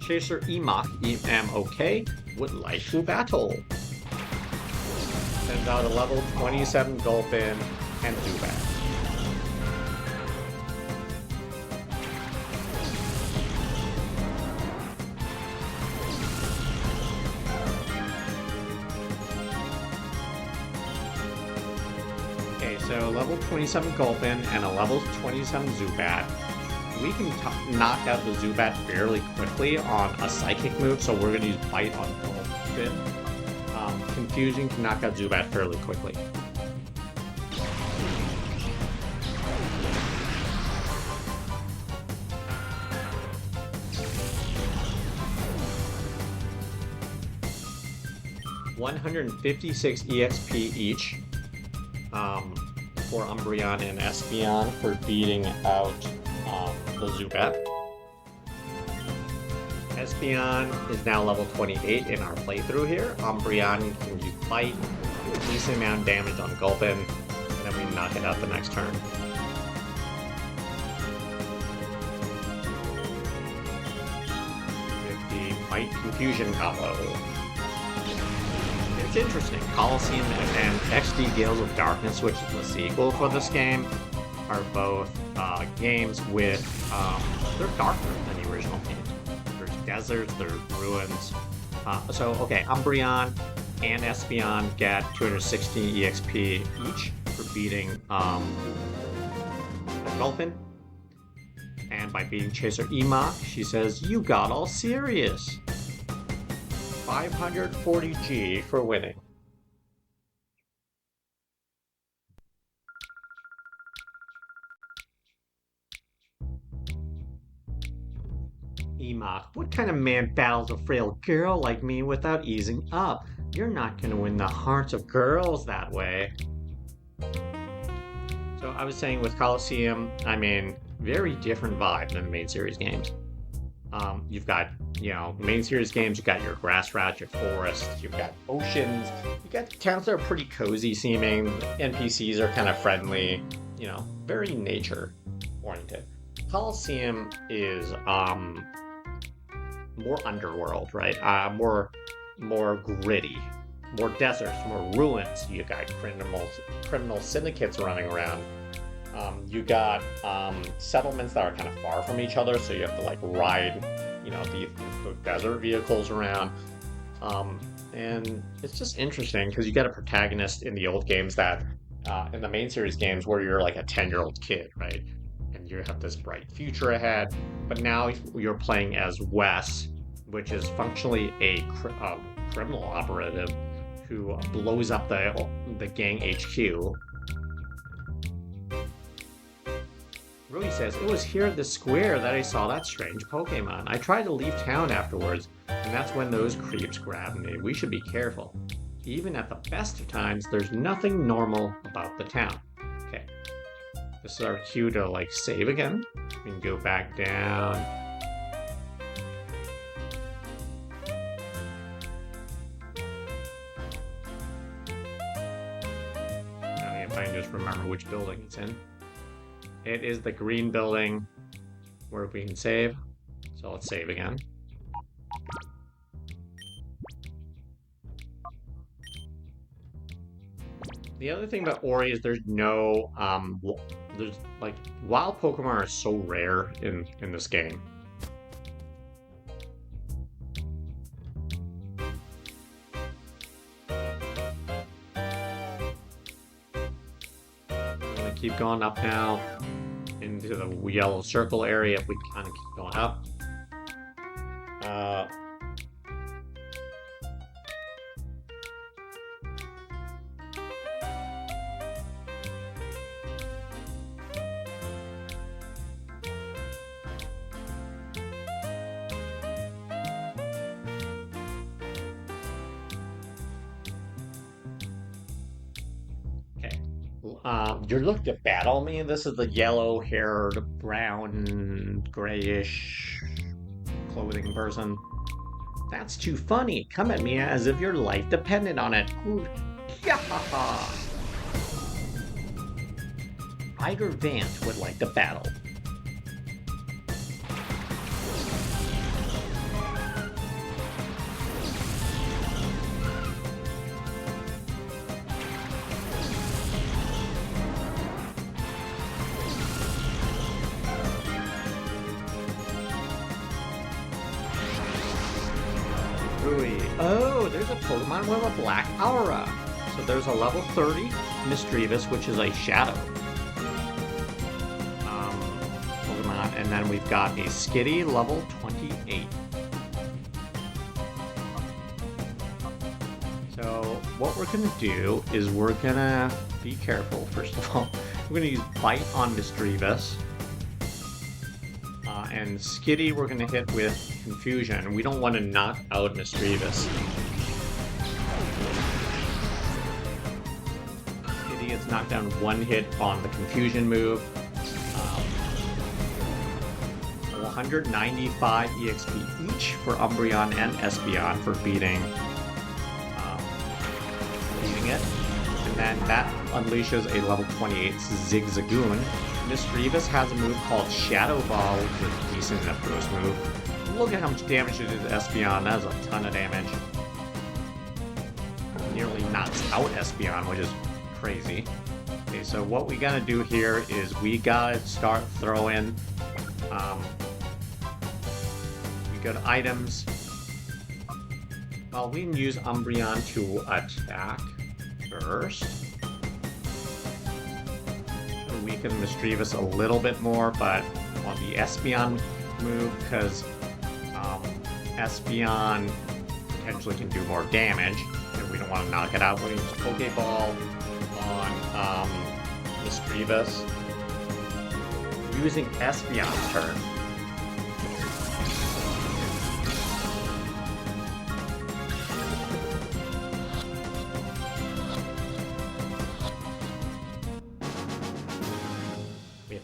Chaser Emok, E-M-O-K, would like to battle. Sends out a level 27 Gulpin and Zubat. Okay, so level 27 Gulpin and a level 27 Zubat. We can knock out the Zubat fairly quickly on a Psychic move, so we're going to use Bite on Gulpin. Confusion can knock out Zubat fairly quickly. $156 EXP each for Umbreon and Espeon for beating out the Zubat. Espeon is now level 28 in our playthrough here. Umbreon can use Bite, do a decent amount of damage on Gulpin, and then we knock it out the next turn. With the Bite Confusion combo. It's interesting. Colosseum and XD Gales of Darkness, which is the sequel for this game, are both games with, they're darker than the original game. There's deserts, there's ruins. Okay, Umbreon and Espeon get 260 EXP each for beating Gulpin. And by beating Chaser Emok, she says, "You got all serious." 540 G for winning. Emok, what kind of man battles a frail girl like me without easing up? You're not going to win the hearts of girls that way. So I was saying with Colosseum, I mean, very different vibe than the main series games. You've got, main series games, you've got your grass route, your forest, you've got oceans, you've got towns that are pretty cozy seeming, NPCs are kind of friendly, very nature oriented. Colosseum is more underworld, right? More gritty, more deserts, more ruins. You got criminal syndicates running around. You got settlements that are kind of far from each other, so you have to ride, the desert vehicles around. And it's just interesting because you get a protagonist in the old games that, in the main series games, where you're like a 10-year-old kid, right? And you have this bright future ahead. But now you're playing as Wes, which is functionally a criminal operative who blows up the gang HQ. Rui says, "It was here at the square that I saw that strange Pokemon. I tried to leave town afterwards, and that's when those creeps grabbed me. We should be careful. Even at the best of times, there's nothing normal about the town." Okay. This is our cue to, save again. We can go back down. Now, if I can just remember which building it's in. It is the green building where we can save. So let's save again. The other thing about Orre is there's no, wild Pokemon are so rare in this game. I'm gonna keep going up now into the yellow circle area if we kind of keep going up. You're looking to battle me? This is the yellow-haired, brown, grayish clothing person. That's too funny. Come at me as if your life depended on it. Iger Vant would like to battle. Ooey. Oh, there's a Pokemon with a black aura. So there's a level 30 Misdreavus, which is a Shadow Pokemon. And then we've got a Skitty, level 28. So what we're going to do is we're going to be careful, first of all. We're going to use Bite on Misdreavus. And Skitty we're going to hit with Confusion. We don't want to knock out Misdreavus. Skitty gets knocked down one hit on the Confusion move. 195 EXP each for Umbreon and Espeon for beating it. And then that unleashes a level 28 Zigzagoon. Misdreavus has a move called Shadow Ball, which is a decent enough ghost move. Look at how much damage it did to Espeon. That is a ton of damage. Nearly knocks out Espeon, which is crazy. Okay, so what we gotta do here is we gotta start throwing. We go to items. Well, we can use Umbreon to attack first. Weaken Misdreavus a little bit more, but on the Espeon move, because Espeon potentially can do more damage, and we don't want to knock it out. We're going to use Poké Ball on Misdreavus, using Espeon's turn.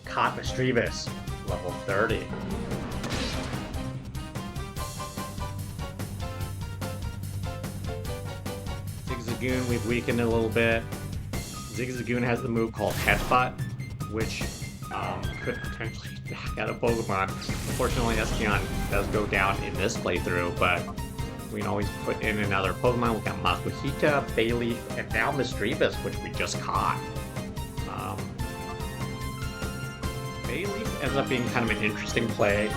Caught Misdreavus, level 30. Zigzagoon, we've weakened a little bit. Zigzagoon has the move called Headbutt, which could potentially back out a Pokemon. Unfortunately, Espeon does go down in this playthrough, but we can always put in another Pokemon. We've got Makuhita, Bayleef, and now Misdreavus, which we just caught. Bayleef ends up being kind of an interesting play.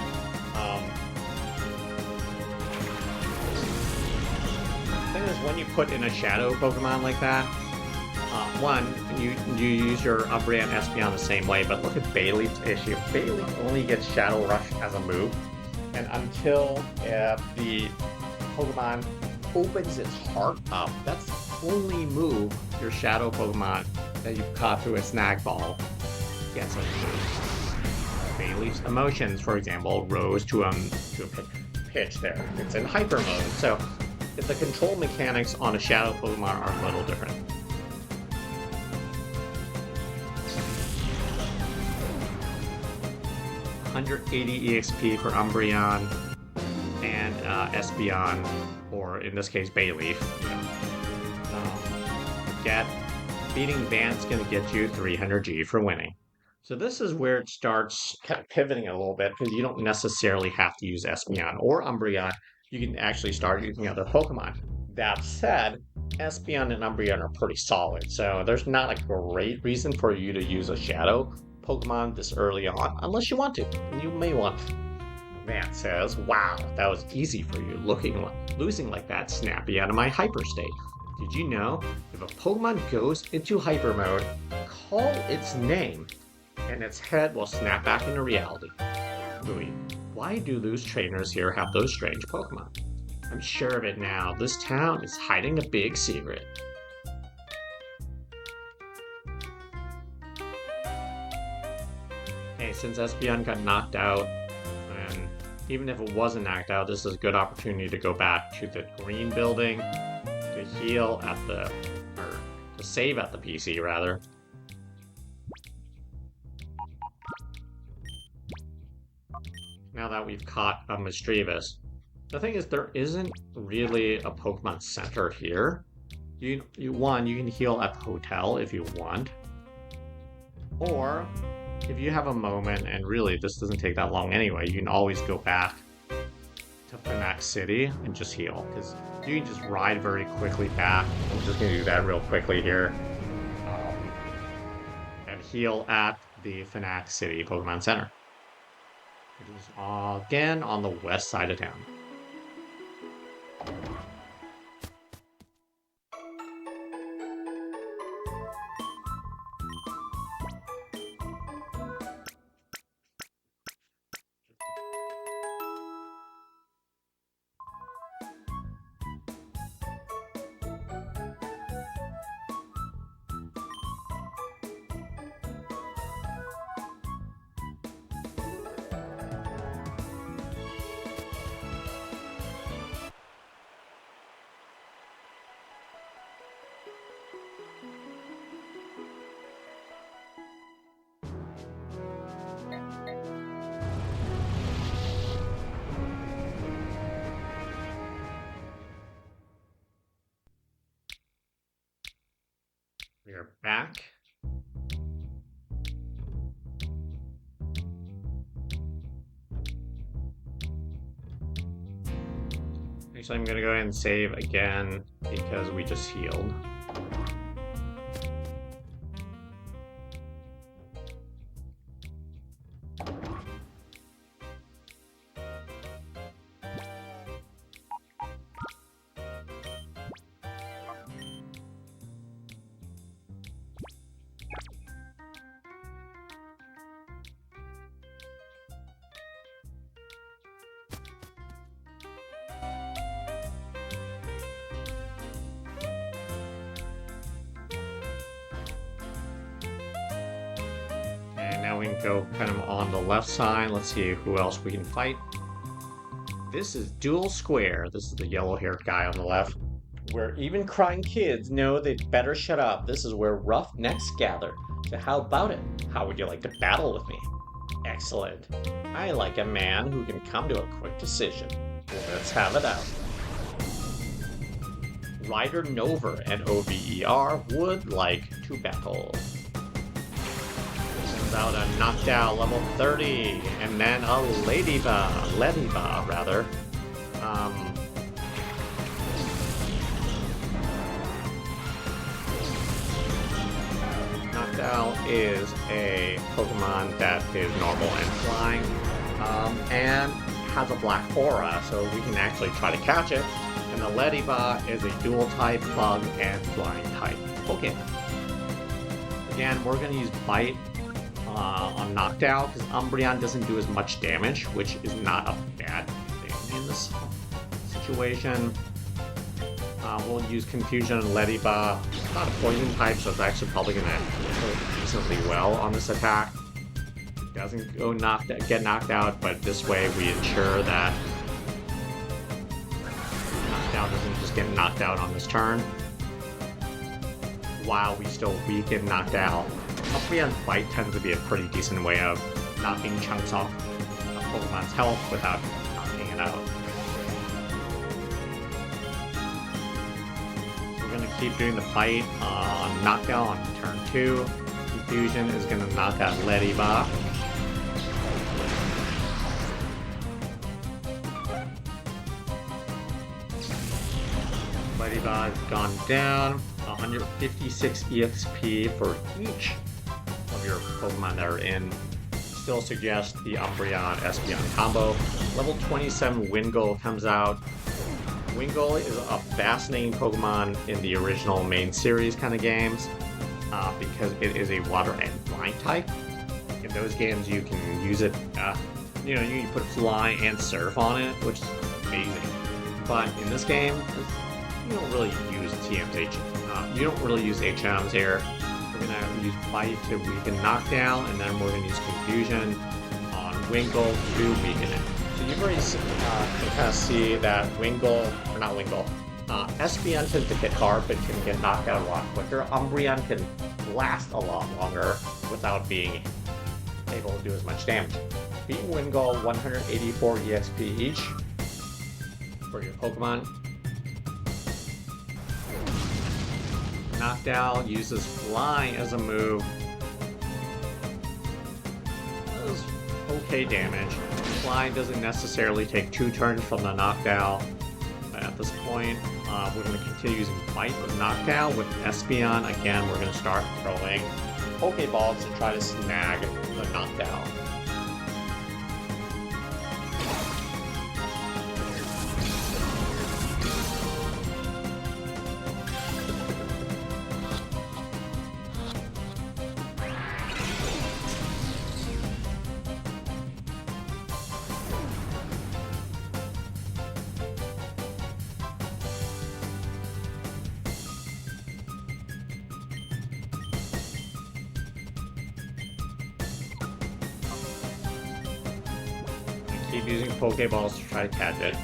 The thing is, when you put in a Shadow Pokemon like that, one, you use your Umbreon and Espeon the same way, but look at Bayleef's issue. Bayleef only gets Shadow Rush as a move, and until the Pokemon opens its heart up, that's the only move your Shadow Pokemon that you've caught through a Snag Ball gets a move. Bayleef's emotions, for example, rose to a pitch there. It's in hyper mode, so the control mechanics on a Shadow Pokemon are a little different. $180 EXP for Umbreon and Espeon, or in this case, Bayleef. Beating Van's going to get you 300 G for winning. So this is where it starts kind of pivoting a little bit, because you don't necessarily have to use Espeon or Umbreon. You can actually start using other Pokemon. That said, Espeon and Umbreon are pretty solid, so there's not a great reason for you to use a Shadow Pokemon this early on, unless you want to. And you may want to. Matt says, wow, that was easy for you, losing like that snappy out of my hyper state. Did you know, if a Pokemon goes into hyper mode, call its name, and its head will snap back into reality. Louis, why do those trainers here have those strange Pokemon? I'm sure of it now. This town is hiding a big secret. Hey, since Espeon got knocked out, and even if it wasn't knocked out, this is a good opportunity to go back to the green building to heal at or to save at the PC, rather. Now that we've caught a Misdreavus. The thing is, there isn't really a Pokemon Center here. You can heal at the hotel if you want. Or, if you have a moment, and really this doesn't take that long anyway, you can always go back to Phenac City and just heal. Because you can just ride very quickly back. I'm just going to do that real quickly here. And heal at the Phenac City Pokemon Center. It is again on the west side of town. We're back. Actually, I'm gonna go ahead and save again because we just healed. Now we can go kind of on the left side. Let's see who else we can fight. This is Dual Square. This is the yellow-haired guy on the left. Where even crying kids know they'd better shut up. This is where rough necks gather. So how about it? How would you like to battle with me? Excellent. I like a man who can come to a quick decision. Let's have it out. Ryder Nover and OVER would like to battle. Out a Noctowl level 30, and then a Lediva rather. Noctowl is a Pokemon that is normal and flying, and has a black aura, so we can actually try to catch it. And the Lediva is a dual type bug and flying type Pokemon. Again, we're going to use Bite on Noctowl because Umbreon doesn't do as much damage, which is not a bad thing in this situation. We'll use Confusion and Lediva. It's not a poison type, so it's actually probably going to go decently well on this attack. It doesn't get knocked out, but this way we ensure that Noctowl doesn't just get knocked out on this turn, while we still weaken Noctowl. Umbreon's Bite tends to be a pretty decent way of knocking chunks off a Pokemon's health without knocking it out. So we're going to keep doing the Bite on Noctowl on turn 2. Confusion is going to knock out Lediva. Lediva has gone down. 156 EXP for each of your Pokemon that are in. Still suggest the Umbreon Espeon combo. Level 27 Wingull comes out. Wingull is a fascinating Pokemon in the original main series kind of games because it is a water and flying type. In those games you can use it, you can put Fly and Surf on it, which is amazing. But in this game, you don't really use TMs. You don't really use HMs here. We're going to use Bite to weaken Noctowl, and then we're going to use Confusion on Wingull to weaken it. So you already can kind of see that Espeon tends to hit hard, but can get knocked out a lot quicker. Umbreon can last a lot longer without being able to do as much damage. Beating Wingull, 184 EXP each for your Pokemon. Noctowl uses Fly as a move. Does okay damage. Fly doesn't necessarily take 2 turns from the Noctowl. At this point, we're going to continue using Bite with Noctowl. With Espeon, again, we're going to start throwing Poké Balls to try to snag the Noctowl. Keep using Poké Balls to try to catch it.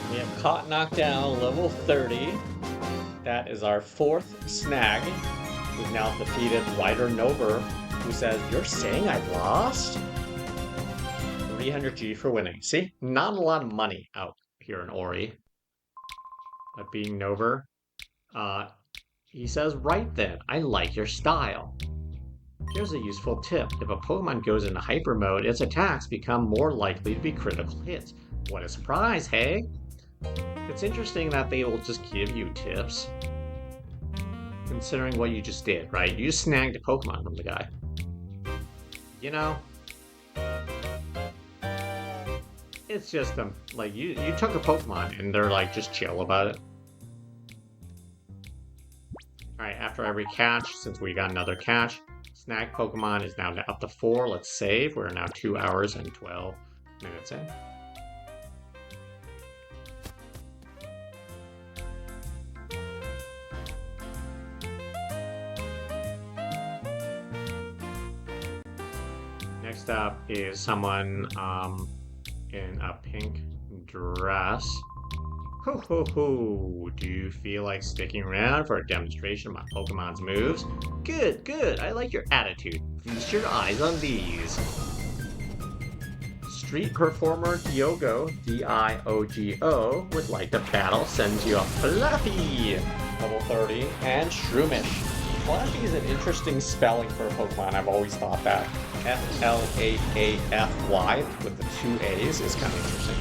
We have caught Noctowl level 30. That is our 4th snag, who's now defeated Rider Nover, who says, "You're saying I lost?" 300G for winning. See, not a lot of money out here in Orre. But being Nover, he says, "Right then, I like your style. Here's a useful tip. If a Pokemon goes into hyper mode, its attacks become more likely to be critical hits." What a surprise, hey? It's interesting that they will just give you tips, considering what you just did, right? You just snagged a Pokemon from the guy. You know, it's just like you took a Pokemon and they're like just chill about it. Alright, after every catch, since we got another catch, snag Pokemon is now up to 4. Let's save. We're now 2 hours and 12 minutes in. Next up is someone in a pink dress. Ho ho ho! Do you feel like sticking around for a demonstration of my Pokemon's moves? Good, good! I like your attitude. Feast your eyes on these. Street performer Diogo, D-I-O-G-O, would like to battle, sends you a Flaaffy, level 30, and Shroomish. Flaaffy is an interesting spelling for a Pokemon. I've always thought that. F-L-A-A-F-Y with the 2 A's is kind of interesting.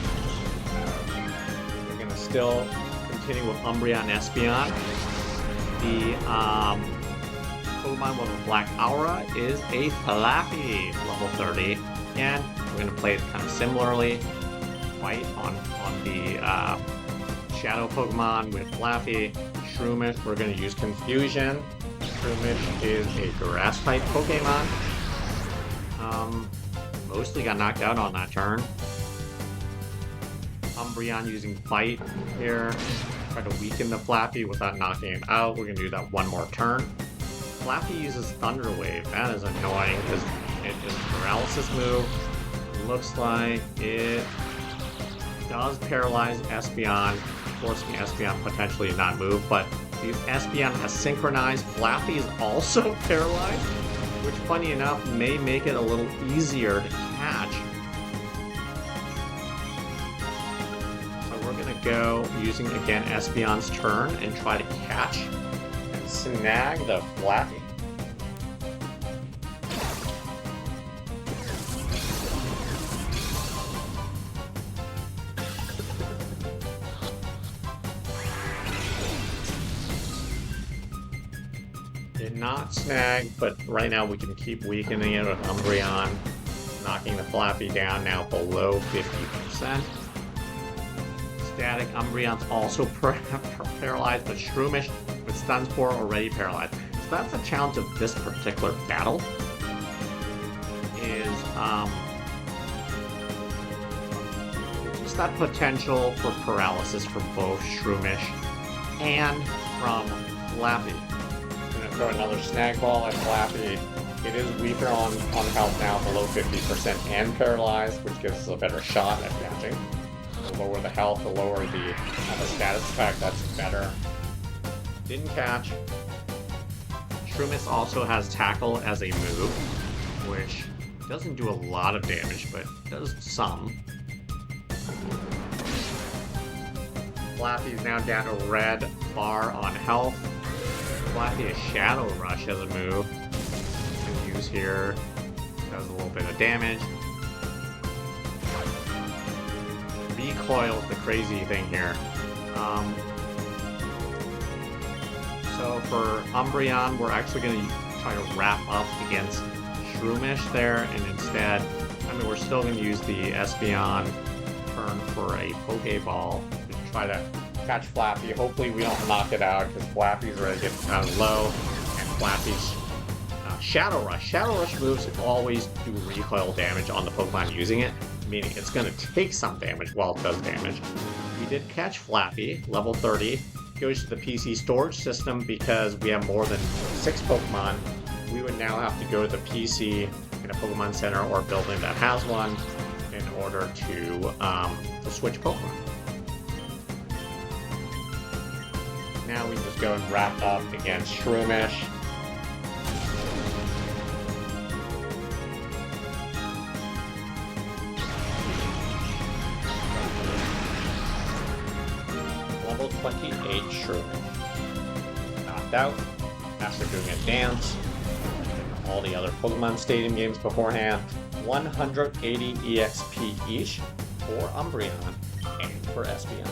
We're going to still continue with Umbreon and Espeon. The Pokemon with a black aura is a Flaaffy, level 30. And we're going to play it kind of similarly. Fight on the Shadow Pokemon with Flaaffy. Shroomish, we're going to use Confusion. Shroomish is a grass-type Pokemon. Mostly got knocked out on that turn. Umbreon using Bite here. Try to weaken the Flaaffy without knocking it out. We're going to do that one more turn. Flaaffy uses Thunder Wave. That is annoying because it is a paralysis move. Looks like it does paralyze Espeon, forcing Espeon potentially to not move, but if Espeon has synchronized, Flaaffy is also paralyzed, which, funny enough, may make it a little easier to catch. So we're going to go using, again, Espeon's turn and try to catch and snag the Flaaffy. Did not snag, but right now we can keep weakening it with Umbreon, knocking the Flaaffy down now below 50%. Static Umbreon's also paralyzed, but Shroomish with Stun Spore already paralyzed. So that's the challenge of this particular battle. Is just that potential for paralysis from both Shroomish and from Flaaffy. Throw another snag ball at Flaaffy. It is weaker on health now, below 50% and paralyzed, which gives us a better shot at catching. The lower the health, the lower the status effect, that's better. Didn't catch. Shroomish also has Tackle as a move, which doesn't do a lot of damage, but does some. Flaaffy is now down to red bar on health. Flaaffy has Shadow Rush as a move. You can use here. Does a little bit of damage. Recoil is the crazy thing here. So for Umbreon, we're actually going to try to wrap up against Shroomish there, and instead, we're still going to use the Espeon turn for a Poké Ball to try to catch Flaaffy. Hopefully we don't knock it out because Flaaffy's ready to get kind of low, and Flaaffy's Shadow Rush. Shadow Rush moves always do recoil damage on the Pokemon using it, meaning it's going to take some damage while it does damage. We did catch Flaaffy, level 30. Goes to the PC storage system because we have more than 6 Pokemon. We would now have to go to the PC in a Pokemon Center or building that has one in order to switch Pokemon. Now we just go and wrap up against Shroomish. Level 28 Shroomish. Knocked out after doing a dance. All the other Pokemon Stadium games beforehand. 180 EXP each for Umbreon and for Espeon.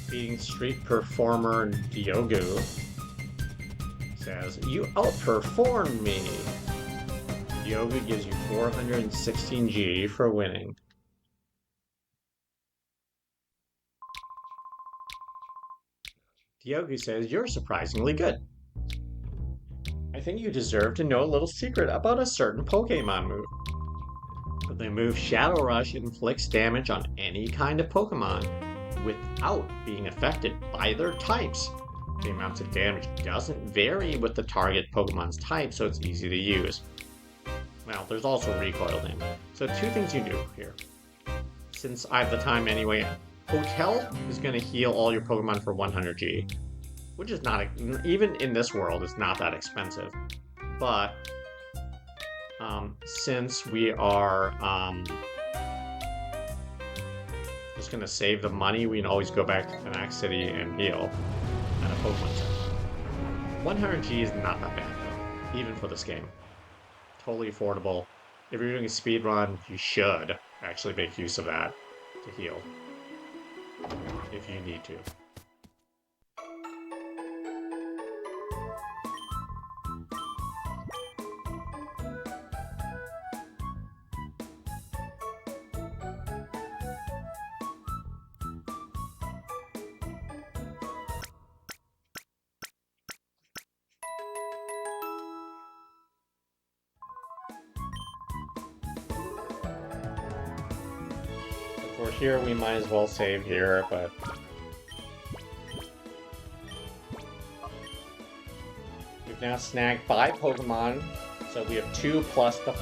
Beating Street Performer Diogo says, "You outperformed me." Diogo gives you 416 G for winning. Diogo says, "You're surprisingly good. I think you deserve to know a little secret about a certain Pokemon move. The move Shadow Rush inflicts damage on any kind of Pokemon without being affected by their types. The amount of damage doesn't vary with the target Pokemon's type, so it's easy to use. Well, there's also recoil damage. So 2 things you do here. Since I have the time anyway, Hotel is going to heal all your Pokemon for 100 G. Which is not, even in this world, it's not that expensive. But, since we are, just gonna save the money, we can always go back to Phenac City and heal at a Pokemon Center. 100 G is not that bad, though, even for this game. Totally affordable. If you're doing a speed run, you should actually make use of that to heal. If you need to. If we're here, we might as well save here, but we've now snagged 5 Pokemon, so we have 2 plus the